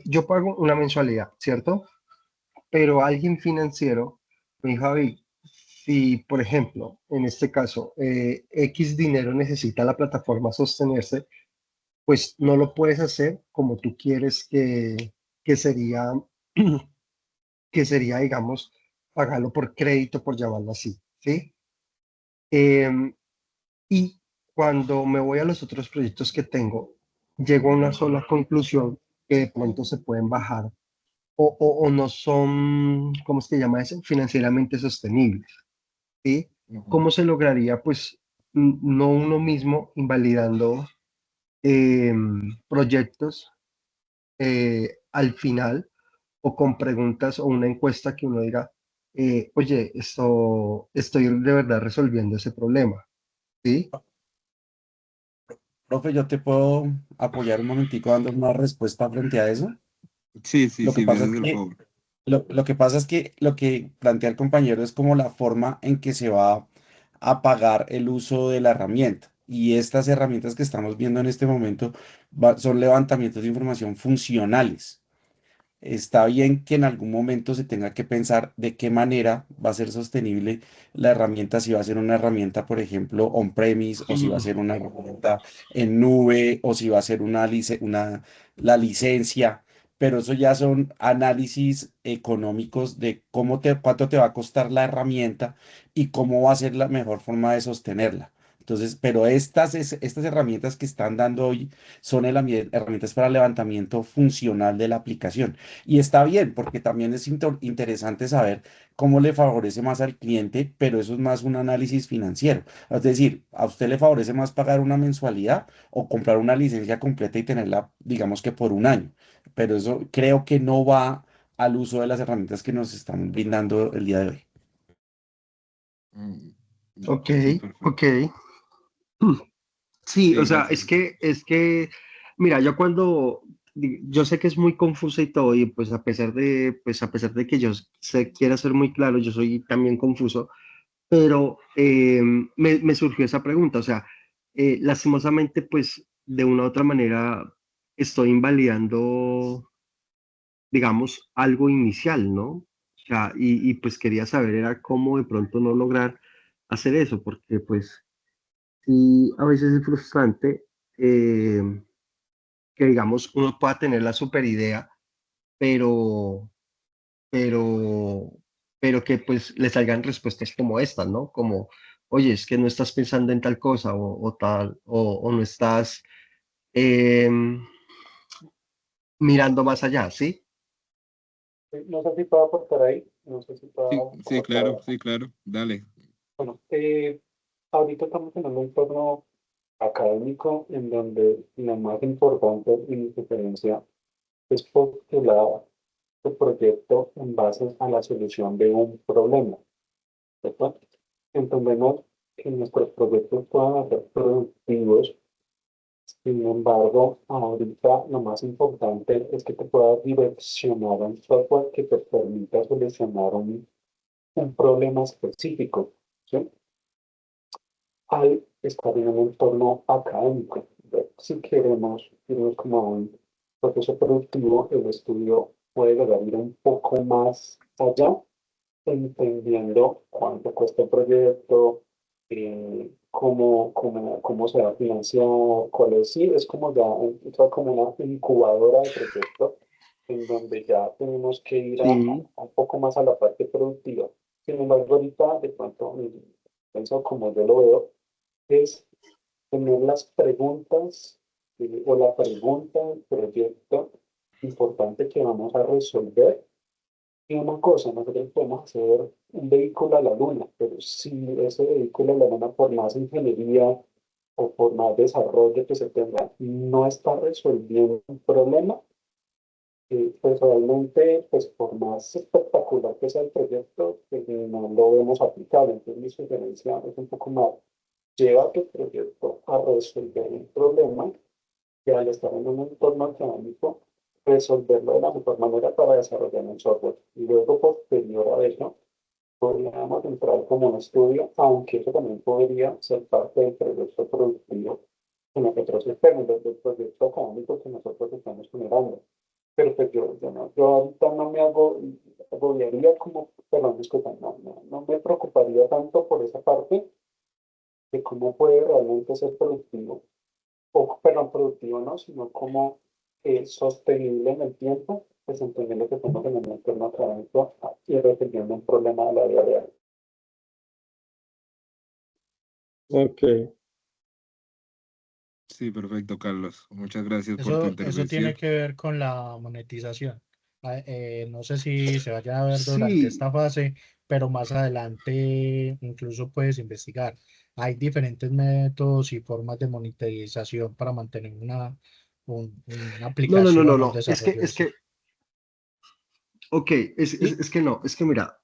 S13: yo pago una mensualidad, ¿cierto? Pero alguien financiero me dijo, Javi, si, por ejemplo, en este caso, X dinero necesita la plataforma sostenerse, pues no lo puedes hacer como tú quieres que sería, que sería, digamos, pagarlo por crédito, por llamarlo así, ¿sí? Em, y cuando me voy a los otros proyectos que tengo, llego a una sola conclusión que de pronto se pueden bajar o no son, ¿cómo es que llama eso? Financieramente sostenibles, ¿sí? ¿Cómo se lograría? Pues no uno mismo invalidando proyectos al final o con preguntas o una encuesta que uno diga, oye, estoy de verdad resolviendo ese problema, ¿sí?
S10: Profe, yo te puedo apoyar un momentico dando una respuesta frente a eso.
S1: Sí, sí,
S10: Lo que
S1: sí, me
S10: pasa es
S1: haces el
S10: que
S1: favor.
S10: lo que pasa es que lo que plantea el compañero es como la forma en que se va a pagar el uso de la herramienta. Y estas herramientas que estamos viendo en este momento son levantamientos de información funcionales. Está bien que en algún momento se tenga que pensar de qué manera va a ser sostenible la herramienta, si va a ser una herramienta, por ejemplo, on-premise, o si va a ser una herramienta en nube, o si va a ser la licencia, pero eso ya son análisis económicos de cuánto te va a costar la herramienta y cómo va a ser la mejor forma de sostenerla. Entonces, pero estas herramientas que están dando hoy son herramientas para levantamiento funcional de la aplicación. Y está bien, porque también es interesante saber cómo le favorece más al cliente, pero eso es más un análisis financiero. Es decir, ¿a usted le favorece más pagar una mensualidad o comprar una licencia completa y tenerla, digamos que por un año? Pero eso creo que no va al uso de las herramientas que nos están brindando el día de hoy.
S1: Mm,
S13: Ok,
S1: sí,
S13: ok.
S1: perfecto.
S13: Sí, o
S1: Sí,
S13: sea,
S1: gracias.
S13: mira, yo yo sé que es muy confusa y todo, y pues a pesar de que quiera ser muy claro, yo soy también confuso, pero me surgió esa pregunta, o sea, lastimosamente, pues de una u otra manera estoy invalidando, digamos, algo inicial, ¿no? O sea, pues quería saber era cómo de pronto no lograr hacer eso, porque pues sí, a veces es frustrante que, digamos, uno pueda tener la super idea, pero, pero, pero que pues le salgan respuestas como esta, ¿no? Como, oye, es que no estás pensando en tal cosa o tal, o no estás mirando más allá, ¿sí?
S12: No sé si puedo aportar ahí, no sé si
S1: Sí,
S12: puedo
S1: sí, claro,
S12: aportar.
S1: sí, claro. Dale.
S12: Bueno, ahorita estamos en un entorno académico en donde lo más importante y mi preferencia es postular tu proyecto en base a la solución de un problema, ¿cierto? Entendemos que nuestros proyectos puedan ser productivos. Sin embargo, ahorita lo más importante es que te puedas direccionar a un software que te permita solucionar un problema específico, ¿sí? Al estar en un entorno académico. Si queremos irnos como a un proceso productivo, el estudio puede llegar a ir un poco más allá, entendiendo cuánto cuesta el proyecto, cómo se va a financiar, cuál es, sí, es como ya como una incubadora de proyectos en donde ya tenemos que ir
S13: Sí,
S12: un poco más a la parte productiva. Sin embargo, ahorita de pronto, pienso como yo lo veo, es tener las preguntas o la pregunta del proyecto importante que vamos a resolver. Y una cosa, nosotros podemos hacer un vehículo a la luna, pero si ese vehículo a la luna, por más ingeniería o por más desarrollo que se tenga, no está resolviendo un problema, pues realmente, pues por más espectacular que sea el proyecto, pues no lo vemos aplicable. Entonces mi sugerencia es un poco más, lleva tu proyecto a resolver un problema que al estar en un entorno académico, resolverlo de la mejor manera para desarrollar un software. Y luego, posterior a eso, podríamos entrar como un estudio, aunque eso también podría ser parte del proyecto productivo
S14: en nosotros esperamos del proyecto académico que nosotros estamos generando. Pero pues yo ahorita no me agobiaría como, perdón, disculpa, no me preocuparía tanto por esa parte de cómo puede realmente ser productivo, o perdón, productivo no, sino cómo sostenible en el tiempo, pues entendiendo que estamos en un entorno académico y resolviendo un problema de la vida real.
S12: Ok.
S1: Sí, perfecto, Carlos. Muchas gracias por tu
S15: Eso tiene
S1: intervención.
S15: que ver con la monetización. No sé si se vaya a ver durante
S13: Sí,
S15: esta fase, pero más adelante incluso puedes investigar. Hay diferentes métodos y formas de monetización para mantener una aplicación o un
S13: no,
S15: desarrollo de esto.
S13: ok,
S15: Sí,
S13: es que no, es que mira,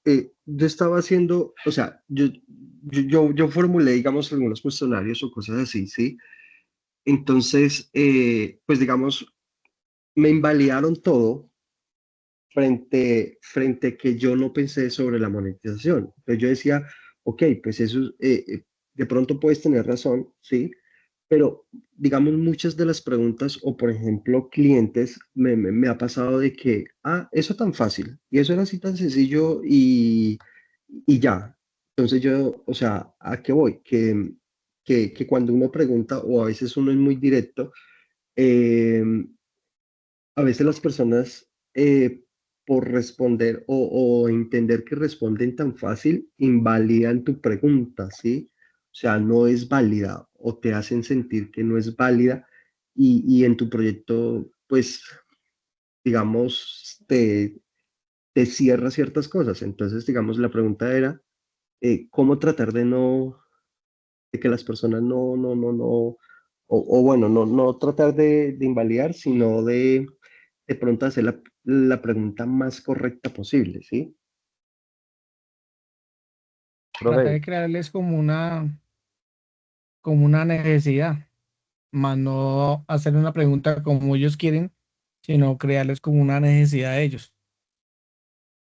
S13: yo estaba haciendo, o sea, yo formulé, digamos, algunos cuestionarios o cosas así, ¿sí? Entonces, pues digamos, me invalidaron todo frente que yo no pensé sobre la monetización. Entonces yo decía, ok, pues eso, de pronto puedes tener razón, ¿sí? Pero, digamos, muchas de las preguntas, o por ejemplo, clientes, me ha pasado de que, eso tan fácil, y eso era así tan sencillo y ya. Entonces yo, o sea, ¿a qué voy? Que cuando uno pregunta, o a veces uno es muy directo, eh, a veces las personas, por responder o entender que responden tan fácil, invalidan tu pregunta, ¿sí? O sea, no es válida o te hacen sentir que no es válida y en tu proyecto, pues, digamos, te cierra ciertas cosas. Entonces, digamos, la pregunta era, ¿cómo tratar de que las personas o bueno, no tratar de invalidar, sino de pronto hacer la pregunta más correcta posible, ¿sí?
S15: tratar
S8: Profe,
S15: de crearles como una necesidad, más no hacer una pregunta como ellos quieren, sino crearles como una necesidad de ellos.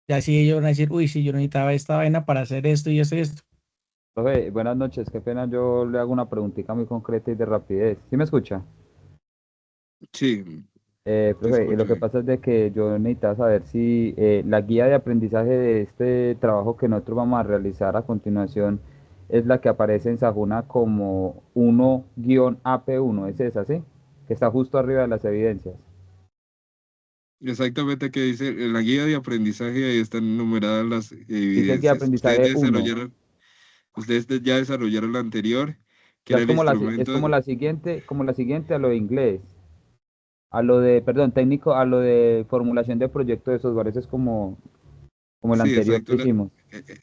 S15: Ya si ellos van a decir, uy, sí, yo necesitaba esta vaina para hacer esto y esto y esto.
S8: profe, buenas noches. Qué pena, yo le hago una preguntita muy concreta y de rapidez. ¿Sí me escucha?
S1: Sí, te
S8: Profe, lo
S1: escucho
S8: que
S1: bien.
S8: pasa es de que yo necesitaba saber si la guía de aprendizaje de este trabajo que nosotros vamos a realizar a continuación es la que aparece en Sajuna como 1-AP1, ¿es esa, sí? Que está justo arriba de las evidencias.
S1: Exactamente que dice en la guía de aprendizaje, ahí están enumeradas las
S8: Dice guía de
S1: evidencias.
S8: aprendizaje 1.
S1: Ya desarrollaron la anterior, que
S8: Ya
S1: era
S8: es
S1: el
S8: como es
S1: instrumento.
S8: como la siguiente a lo de inglés, a lo de, perdón, técnico, a lo de formulación de proyecto de software. Eso es como el
S1: Sí,
S8: anterior que
S1: exacto.
S8: hicimos.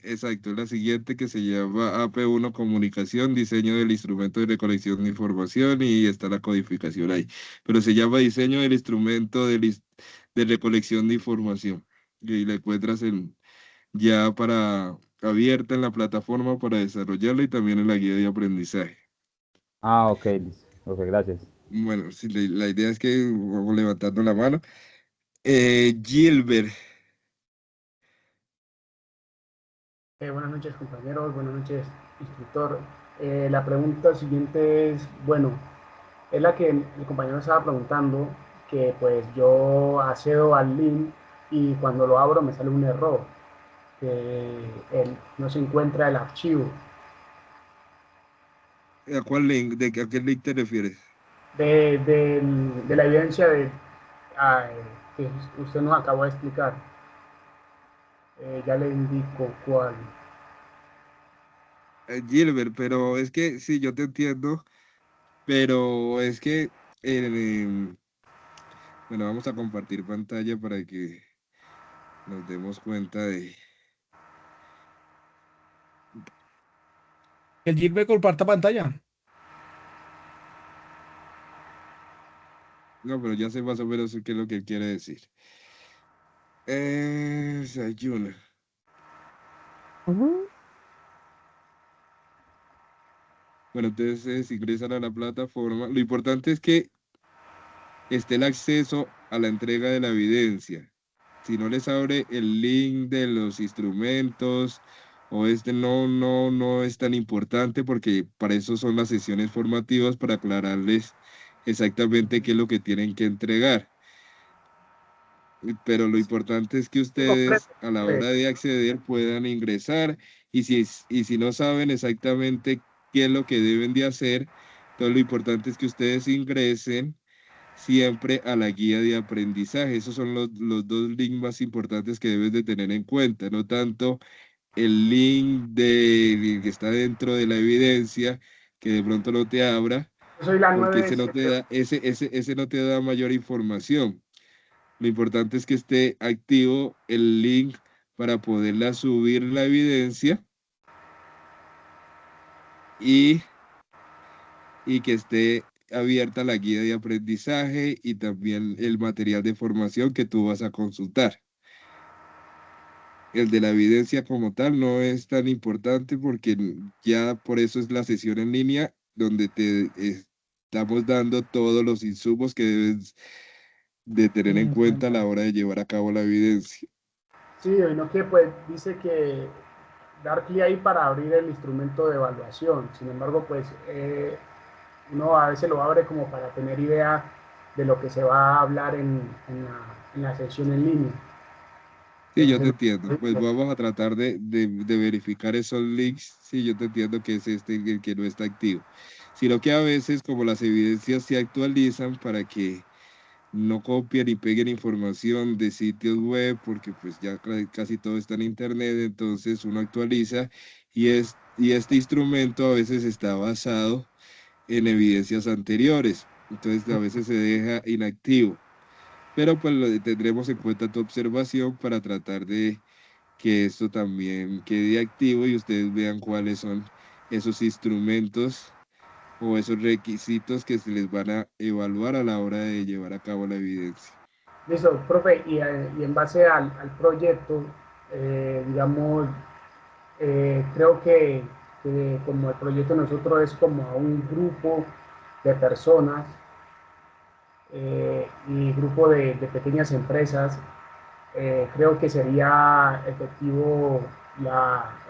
S1: Exacto, la siguiente que se llama AP1 Comunicación, diseño del instrumento de recolección de información y está la codificación ahí. Pero se llama diseño del instrumento de recolección de información. Y ahí la encuentras ya para abierta en la plataforma para desarrollarla y también en la guía de aprendizaje.
S8: Ah, ok, listo. Ok, gracias.
S1: Bueno, sí, la idea es que vamos levantando la mano. Gilbert,
S16: Buenas noches, compañeros. Buenas noches, instructor. La pregunta siguiente es, bueno, es la que el compañero estaba preguntando, que pues yo accedo al link y cuando lo abro me sale un error, que no se encuentra el archivo
S1: ¿a cuál link, a qué link te refieres?
S16: de la evidencia ah, que usted nos acabó de explicar. Ya le indico cuál.
S1: Gilbert, pero es que sí, yo te entiendo, pero es que, eh, bueno, vamos a compartir pantalla para que nos demos cuenta de...
S15: El Gilbert comparta pantalla.
S1: No, pero ya sé más o menos qué es lo que él quiere decir. Sayuna. Bueno, entonces ingresan a la plataforma. Lo importante es que esté el acceso a la entrega de la evidencia. Si no les abre el link de los instrumentos o este no es tan importante, porque para eso son las sesiones formativas, para aclararles exactamente qué es lo que tienen que entregar. Pero lo importante es que ustedes a la hora de acceder puedan ingresar, y si no saben exactamente qué es lo que deben de hacer, entonces lo importante es que ustedes ingresen siempre a la guía de aprendizaje. Esos son los dos links más importantes que debes de tener en cuenta, no tanto el link que está dentro de la evidencia, que de pronto no te abra,
S16: Soy la
S1: porque
S16: 9.
S1: ese no te da mayor información. Lo importante es que esté activo el link para poderla subir la evidencia, y que esté abierta la guía de aprendizaje y también el material de formación que tú vas a consultar. El de la evidencia como tal no es tan importante, porque ya por eso es la sesión en línea, donde te estamos dando todos los insumos que debes de tener en cuenta a la hora de llevar a cabo la evidencia.
S16: Sí, no que pues dice que dar clic ahí para abrir el instrumento de evaluación. Sin embargo, pues uno a veces lo abre como para tener idea de lo que se va a hablar en la sesión en línea.
S1: Sí, yo te entiendo. Pues vamos a tratar de verificar esos links. Sí, yo te entiendo que es este el que no está activo. Sino que a veces, como las evidencias se actualizan, para que no copien y peguen información de sitios web, porque pues ya casi todo está en internet, entonces uno actualiza, y este instrumento a veces está basado en evidencias anteriores, entonces a veces se deja inactivo. Pero pues tendremos en cuenta tu observación para tratar de que esto también quede activo y ustedes vean cuáles son esos instrumentos o esos requisitos que se les van a evaluar a la hora de llevar a cabo la evidencia.
S16: Listo, profe, y en base al proyecto, digamos, creo que como el proyecto de nosotros es como a un grupo de personas y grupo de pequeñas empresas, creo que sería efectivo la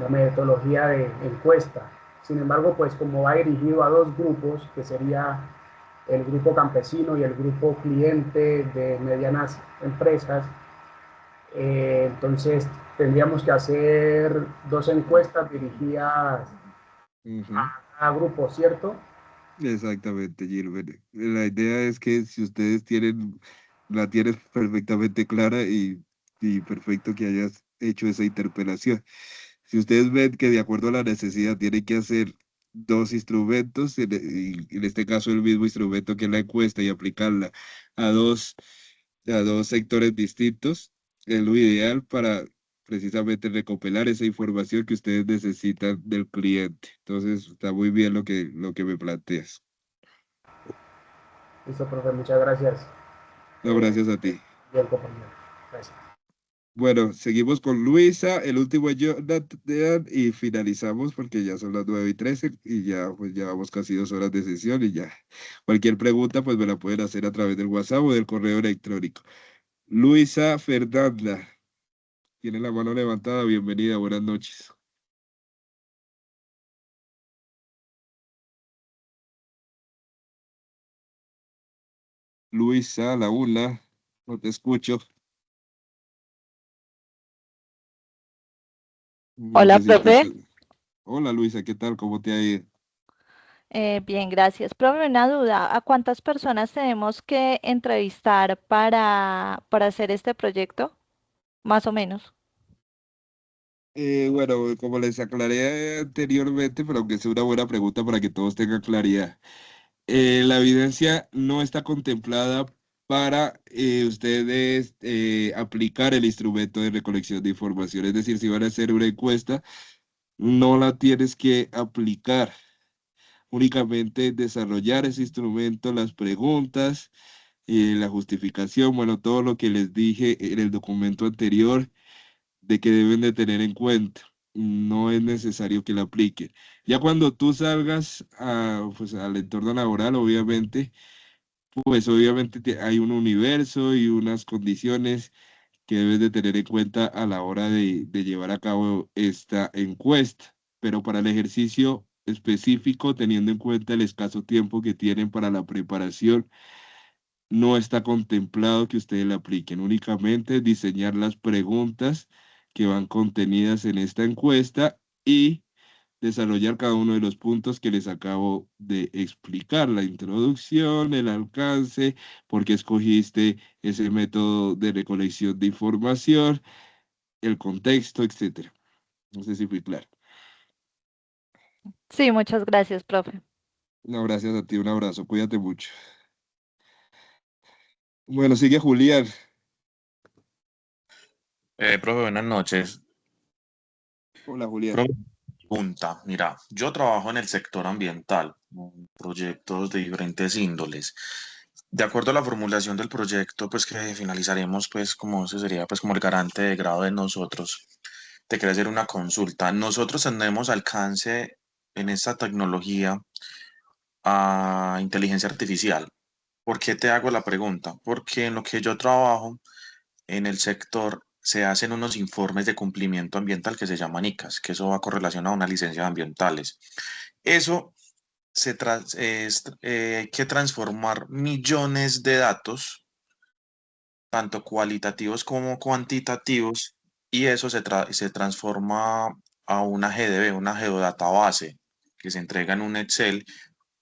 S16: metodología de encuesta. Sin embargo, pues como va dirigido a dos grupos, que sería el grupo campesino y el grupo cliente de medianas empresas, entonces tendríamos que hacer dos encuestas dirigidas a cada grupo, ¿cierto?
S1: Exactamente, Gilbert. La idea es que si ustedes la tienes perfectamente clara, y perfecto que hayas hecho esa interpelación. Si ustedes ven que de acuerdo a la necesidad tienen que hacer dos instrumentos, y en este caso el mismo instrumento que es la encuesta, y aplicarla a dos sectores distintos, es lo ideal para precisamente recopilar esa información que ustedes necesitan del cliente. Entonces, está muy bien lo que me planteas.
S16: Listo, profe, muchas gracias.
S1: No, gracias a ti.
S16: Bien, compañero. Gracias.
S1: Bueno, seguimos con Luisa, el último Jonathan, y finalizamos porque ya son las 9:13 y ya pues llevamos casi 2 horas de sesión, y ya cualquier pregunta pues me la pueden hacer a través del WhatsApp o del correo electrónico. Luisa Fernanda, tiene la mano levantada, bienvenida, buenas noches. Luisa, la una, no te escucho. No
S17: Hola,
S1: sé si
S17: profe.
S1: Hola Luisa, ¿qué tal? ¿Cómo te ha ido?
S17: Bien, gracias. Profe, una duda. ¿A cuántas personas tenemos que entrevistar para hacer este proyecto? Más o menos.
S1: Bueno, como les aclaré anteriormente, pero aunque sea una buena pregunta para que todos tengan claridad. La evidencia no está contemplada para ustedes aplicar el instrumento de recolección de información. Es decir, si van a hacer una encuesta, no la tienes que aplicar. Únicamente desarrollar ese instrumento, las preguntas, la justificación, bueno, todo lo que les dije en el documento anterior de que deben de tener en cuenta. No es necesario que la apliquen. Ya cuando tú salgas pues, al entorno laboral, obviamente, pues obviamente hay un universo y unas condiciones que debes de tener en cuenta a la hora de llevar a cabo esta encuesta. Pero para el ejercicio específico, teniendo en cuenta el escaso tiempo que tienen para la preparación, no está contemplado que ustedes le apliquen. Únicamente diseñar las preguntas que van contenidas en esta encuesta y desarrollar cada uno de los puntos que les acabo de explicar, la introducción, el alcance, por qué escogiste ese método de recolección de información, el contexto, etcétera. No sé si fui claro.
S17: Sí, muchas gracias, profe.
S1: No, gracias a ti, un abrazo, cuídate mucho. Bueno, sigue Julián.
S18: Profe, buenas noches.
S1: Hola, Julián.
S18: Profe, pregunta, mira, yo trabajo en el sector ambiental, en proyectos de diferentes índoles. De acuerdo a la formulación del proyecto, pues que finalizaremos, pues como ese sería, pues como el garante de grado de nosotros, te quería hacer una consulta. Nosotros tenemos alcance en esta tecnología a inteligencia artificial. ¿Por qué te hago la pregunta? Porque en lo que yo trabajo, en el sector se hacen unos informes de cumplimiento ambiental que se llaman ICAS, que eso va correlacionado a una licencia de ambientales. Eso hay que transformar millones de datos, tanto cualitativos como cuantitativos, y eso se transforma a una GDB, una geodatabase, que se entrega en un Excel,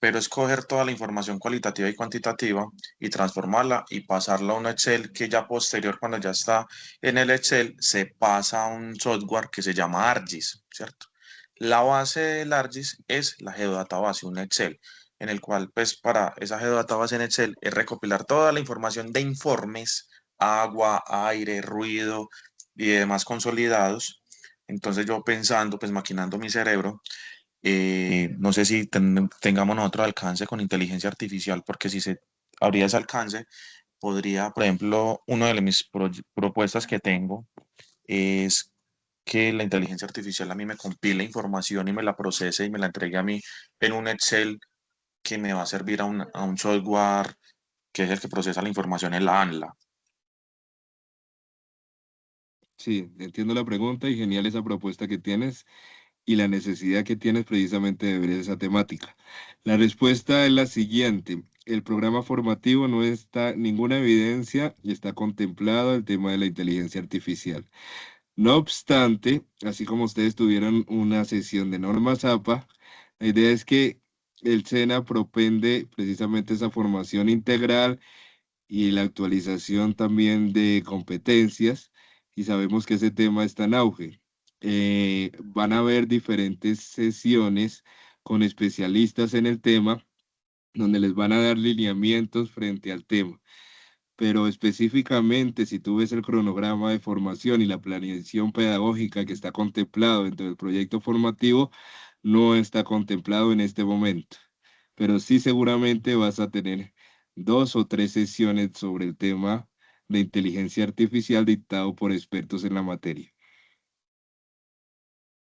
S18: pero es coger toda la información cualitativa y cuantitativa y transformarla y pasarla a un Excel que ya posterior, cuando ya está en el Excel, se pasa a un software que se llama ArcGIS, ¿cierto? La base del ArcGIS es la geodatabase, un Excel, en el cual, pues, para esa geodatabase en Excel es recopilar toda la información de informes, agua, aire, ruido y demás consolidados. Entonces yo pensando, pues maquinando mi cerebro, no sé si tengamos nosotros alcance con inteligencia artificial, porque si se habría ese alcance, podría, por ejemplo, una de mis propuestas que tengo es que la inteligencia artificial a mí me compile información y me la procese y me la entregue a mí en un Excel que me va a servir a un software que es el que procesa la información en la ANLA.
S1: Sí, entiendo la pregunta y genial esa propuesta que tienes y la necesidad que tienes precisamente de ver esa temática. La respuesta es la siguiente. El programa formativo no está ninguna evidencia y está contemplado el tema de la inteligencia artificial. No obstante, así como ustedes tuvieron una sesión de normas APA, la idea es que el SENA propende precisamente esa formación integral y la actualización también de competencias, y sabemos que ese tema está en auge. Van a haber diferentes sesiones con especialistas en el tema, donde les van a dar lineamientos frente al tema. Pero específicamente, si tú ves el cronograma de formación y la planeación pedagógica que está contemplado dentro del proyecto formativo, no está contemplado en este momento. Pero sí seguramente vas a tener 2 o 3 sesiones sobre el tema de inteligencia artificial dictado por expertos en la materia.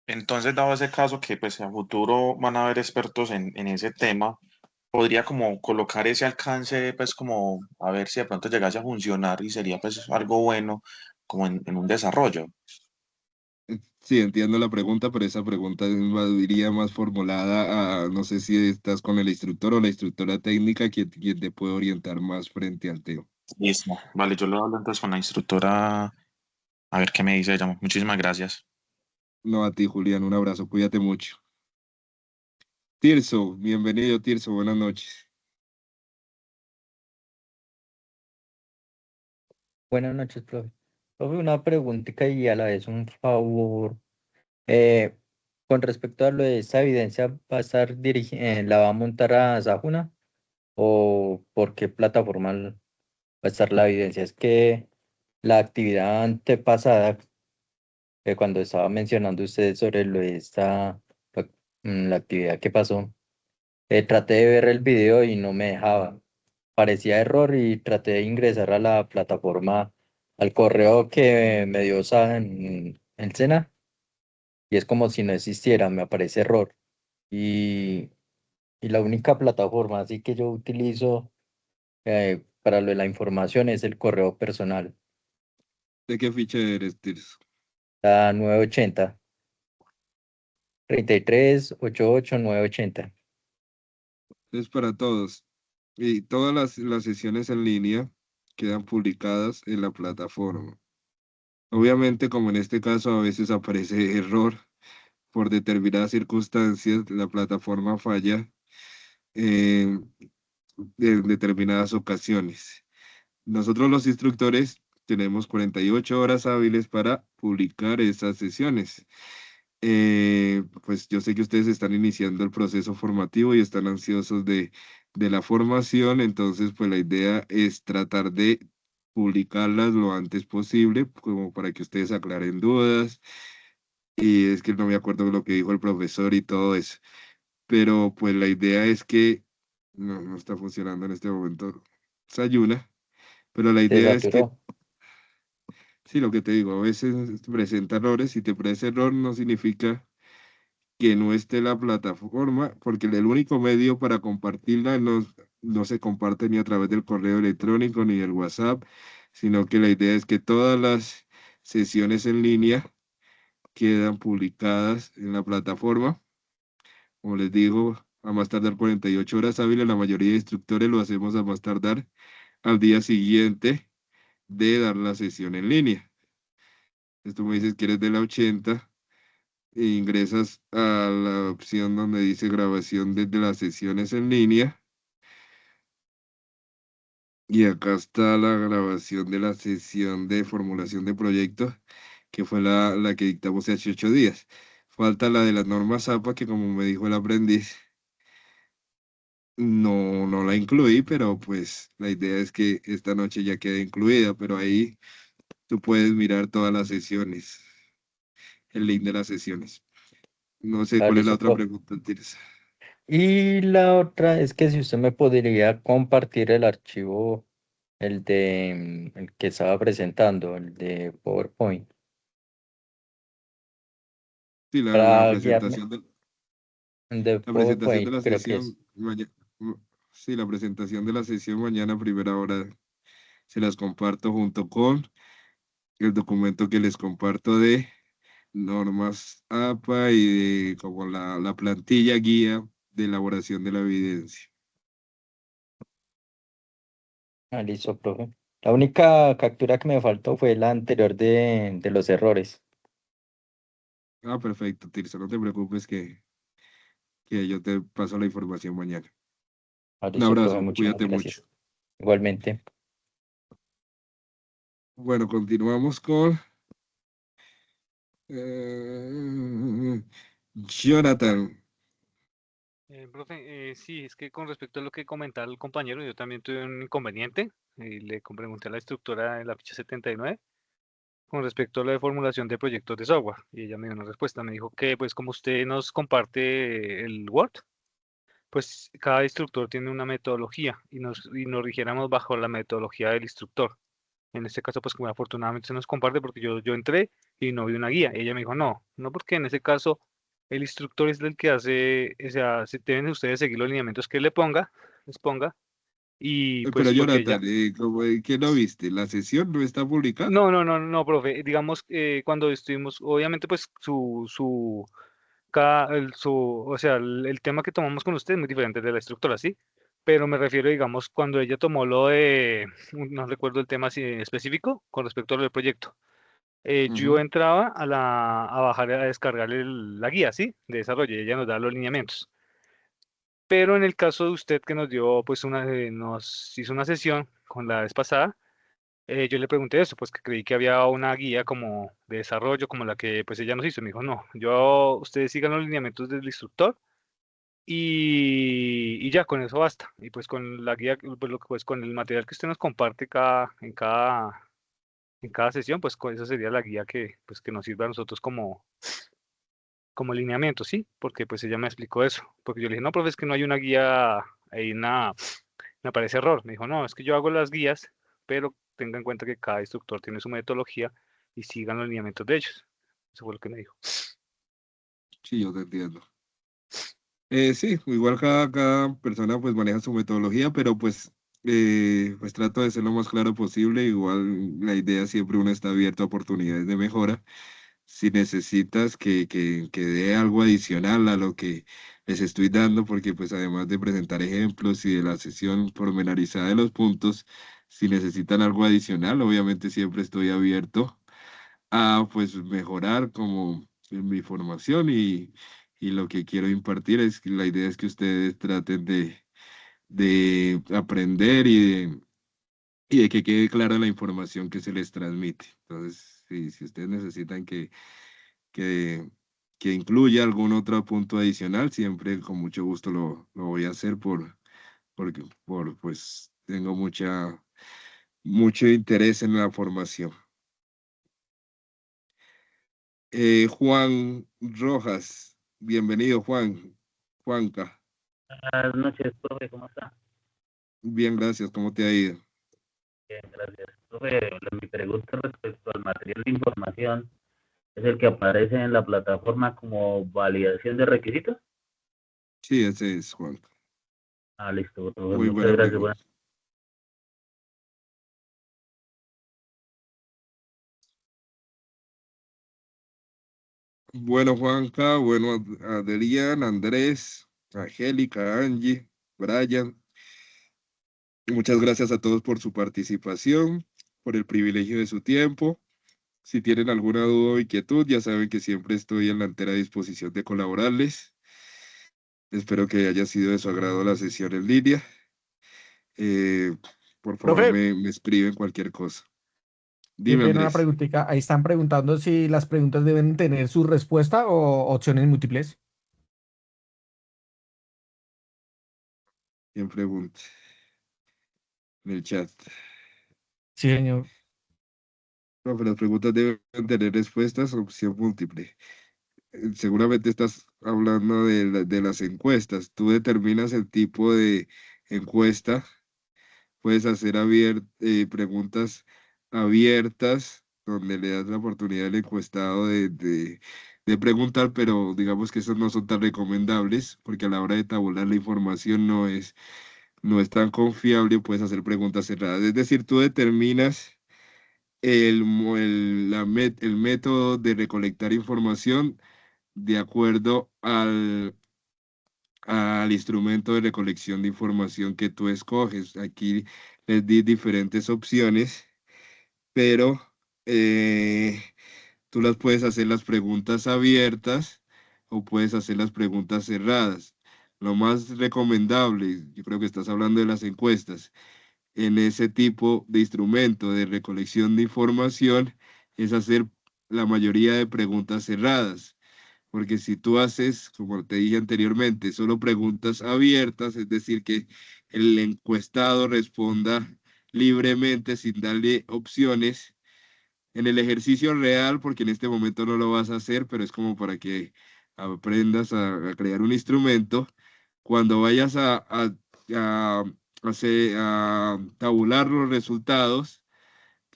S18: Entonces, dado ese caso que pues a futuro van a haber expertos en ese tema, podría como colocar ese alcance, pues como a ver si de pronto llegase a funcionar y sería pues algo bueno como en un desarrollo.
S1: Sí, entiendo la pregunta, pero esa pregunta iría más formulada a, no sé si estás con el instructor o la instructora técnica, quien te puede orientar más frente al tema.
S18: Listo. Vale, yo lo hablo entonces con la instructora a ver qué me dice ella. Muchísimas gracias.
S1: No, a ti, Julián, un abrazo, cuídate mucho. Tirso, bienvenido, Tirso, buenas noches.
S4: Buenas noches, profe. Profe, una preguntita y a la vez un favor. Eh, con respecto a lo de esta evidencia, ¿va a estar la va a montar a Sajuna o por qué plataforma va a estar la evidencia? Es que la actividad antepasada, que cuando estaba mencionando usted sobre lo de la, la actividad que pasó, traté de ver el video y no me dejaba. Parecía error y traté de ingresar a la plataforma, al correo que me dio en el SENA y es como si no existiera, me aparece error. Y, y la única plataforma así que yo utilizo para lo de la información es el correo personal.
S1: ¿De qué ficha eres, Tirso?
S4: La 980. 33 88 980.
S1: Es para todos. Y todas las sesiones en línea quedan publicadas en la plataforma. Obviamente, como en este caso a veces aparece error por determinadas circunstancias, la plataforma falla en determinadas ocasiones. Nosotros los instructores tenemos 48 horas hábiles para publicar esas sesiones. Pues yo sé que ustedes están iniciando el proceso formativo y están ansiosos de la formación, entonces pues la idea es tratar de publicarlas lo antes posible, como para que ustedes aclaren dudas. Y es que no me acuerdo lo que dijo el profesor y todo eso. Pero pues la idea es que no está funcionando en este momento Sayuna, pero la
S4: Se
S1: idea es que,
S4: saturó.
S1: sí, lo que te digo, a veces presenta errores. Si te parece error no significa que no esté la plataforma, porque el único medio para compartirla no se comparte ni a través del correo electrónico ni del WhatsApp, sino que la idea es que todas las sesiones en línea quedan publicadas en la plataforma. Como les digo, a más tardar 48 horas hábiles, la mayoría de instructores lo hacemos a más tardar al día siguiente de dar la sesión en línea. Esto me dices que eres de la 80 e ingresas a la opción donde dice grabación desde las sesiones en línea. Y acá está la grabación de la sesión de formulación de proyectos, que fue la que dictamos hace 8 días. Falta la de las normas APA, que como me dijo el aprendiz, no la incluí, pero pues la idea es que esta noche ya quede incluida, pero ahí tú puedes mirar todas las sesiones, el link de las sesiones. No sé
S4: Ah,
S1: cuál es la
S4: listo,
S1: otra
S4: profe.
S1: pregunta, Tirsa.
S4: Y la otra es que si usted me podría compartir el archivo, el que estaba presentando, el de PowerPoint,
S1: Sí, la
S4: para guiarme.
S1: presentación de,
S4: El de
S1: la presentación de
S4: PowerPoint
S1: la
S4: creo que es.
S1: sesión, sí, la presentación de la sesión mañana a primera hora se las comparto junto con el documento que les comparto de normas APA y de como la plantilla guía de elaboración de la evidencia.
S4: Ah, listo, profe. La única captura que me faltó fue la anterior de los errores.
S1: Ah, perfecto, Tirsa, no te preocupes que yo te paso la información mañana.
S4: Ah,
S1: Un
S4: listo, profe,
S1: abrazo,
S4: muchísimas
S1: cuídate mucho.
S4: gracias. Igualmente.
S1: Bueno, continuamos con eh, Jonathan.
S7: Profe, sí, es que con respecto a lo que comentaba el compañero, yo también tuve un inconveniente y pregunté a la instructora de la ficha 79 con respecto a la de formulación de proyectos de software y ella me dio una respuesta, me dijo que pues como usted nos comparte el Word, pues cada instructor tiene una metodología y nos rigiéramos bajo la metodología del instructor. En este caso, pues como afortunadamente se nos comparte porque yo entré y no vi una guía. Ella me dijo, no porque en ese caso el instructor es el que hace, o sea, deben ustedes seguir los lineamientos que les ponga, y
S1: Pero
S7: pues porque ella,
S1: Jonathan, ¿qué no viste? ¿La sesión no está publicada?
S7: no, profe, digamos, cuando estuvimos, obviamente pues o sea, el tema que tomamos con usted es muy diferente de la instructora, ¿sí? Pero me refiero, digamos, cuando ella tomó lo de, no recuerdo el tema así específico con respecto a lo del proyecto. Yo
S1: Ujú.
S7: entraba a bajar, a descargar la guía, ¿sí? De desarrollo, y ella nos da los lineamientos. Pero en el caso de usted que nos dio, pues, nos hizo una sesión con la vez pasada, yo le pregunté eso, pues que creí que había una guía como de desarrollo, como la que pues ella nos hizo. Me dijo, no, ustedes sigan los lineamientos del instructor y ya con eso basta. Y pues con la guía, pues con el material que usted nos comparte en cada sesión, pues esa sería la guía que, pues, que nos sirve a nosotros como lineamiento, ¿sí? Porque pues ella me explicó eso. Porque yo le dije, no, profe, es que no hay una guía, hay una, me aparece error. Me dijo, no, es que yo hago las guías, pero tenga en cuenta que cada instructor tiene su metodología y sigan los lineamientos de ellos. Eso fue lo que me dijo.
S1: Sí, yo te entiendo. Sí, igual cada persona pues maneja su metodología, pero pues pues trato de ser lo más claro posible. Igual la idea siempre uno está abierto a oportunidades de mejora. Si necesitas que dé algo adicional a lo que les estoy dando, porque pues además de presentar ejemplos y de la sesión pormenorizada de los puntos, si necesitan algo adicional, obviamente siempre estoy abierto a pues mejorar como en mi formación y lo que quiero impartir es que la idea es que ustedes traten de aprender y de que quede clara la información que se les transmite. Entonces, si ustedes necesitan que, que incluya algún otro punto adicional, siempre con mucho gusto lo voy a hacer pues tengo mucho interés en la formación. Juan Rojas, bienvenido Juanca.
S19: Buenas noches, profe, ¿cómo está?
S1: Bien, gracias, ¿cómo te ha ido?
S19: Bien, gracias. Profe, mi pregunta respecto al material de información es el que aparece en la plataforma como validación de requisitos.
S1: Sí, ese es Juan.
S19: Ah, listo, profe,
S1: Muy
S19: muchas
S1: buena
S19: gracias.
S1: pregunta. Bueno, Juanca, bueno, Adrián, Andrés, Angélica, Angie, Brian, muchas gracias a todos por su participación, por el privilegio de su tiempo. Si tienen alguna duda o inquietud, ya saben que siempre estoy en la entera disposición de colaborarles. Espero que haya sido de su agrado la sesión en línea. Eh, por favor,
S15: Profe,
S1: me escriben cualquier cosa.
S15: qué
S1: Dime,
S15: pena una
S1: Andrés.
S15: preguntita. Ahí están preguntando si las preguntas deben tener su respuesta o opciones múltiples.
S1: ¿Quién pregunta? En el chat.
S15: Sí, señor.
S1: No, pero las preguntas deben tener respuestas, opción múltiple. Seguramente estás hablando de las encuestas. Tú determinas el tipo de encuesta. Puedes hacer preguntas abiertas donde le das la oportunidad al encuestado de preguntar, pero digamos que esos no son tan recomendables porque a la hora de tabular la información no es tan confiable. Puedes hacer preguntas cerradas. Es decir, tú determinas el método de recolectar información de acuerdo al instrumento de recolección de información que tú escoges. Aquí les di diferentes opciones, pero tú las puedes hacer las preguntas abiertas o puedes hacer las preguntas cerradas. Lo más recomendable, yo creo que estás hablando de las encuestas, en ese tipo de instrumento de recolección de información es hacer la mayoría de preguntas cerradas. Porque si tú haces, como te dije anteriormente, solo preguntas abiertas, es decir, que el encuestado responda libremente sin darle opciones en el ejercicio real, porque en este momento no lo vas a hacer, pero es como para que aprendas a crear un instrumento. Cuando vayas a tabular los resultados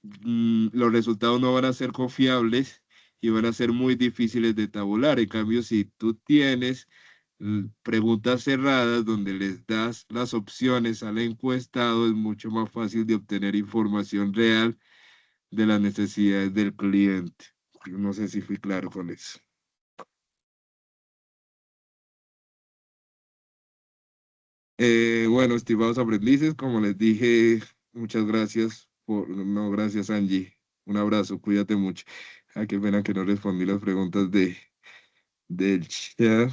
S1: no van a ser confiables y van a ser muy difíciles de tabular. En cambio, si tú tienes preguntas cerradas donde les das las opciones al encuestado, es mucho más fácil de obtener información real de las necesidades del cliente. No sé si fui claro con eso. Bueno, estimados aprendices, como les dije, muchas gracias no, gracias Angie. Un abrazo, cuídate mucho. Ah, qué pena que no respondí las preguntas del chat.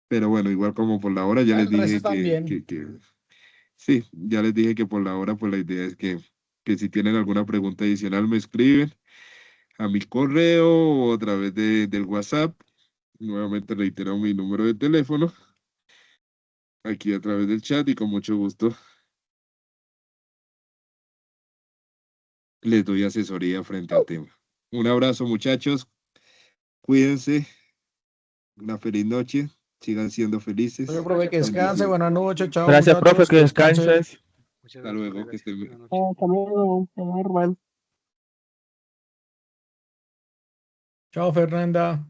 S1: Pero bueno, igual como por la hora ya les
S15: El resto
S1: dije
S15: también.
S1: sí, ya les dije que por la hora, pues la idea es que si tienen alguna pregunta adicional me escriben a mi correo o a través del WhatsApp. Nuevamente reitero mi número de teléfono aquí a través del chat y con mucho gusto les doy asesoría frente al tema. Un abrazo, muchachos. Cuídense. Una feliz noche. Sigan siendo felices.
S15: Oye, profe, que descanse.
S1: Bendiciones.
S15: Buenas noches. Chao,
S7: Gracias, profe,
S15: muchachos.
S7: que
S15: Que descanse.
S7: descanses.
S1: Hasta luego. Que estén bien.
S16: Hasta luego, hermano.
S15: Chao, Fernanda.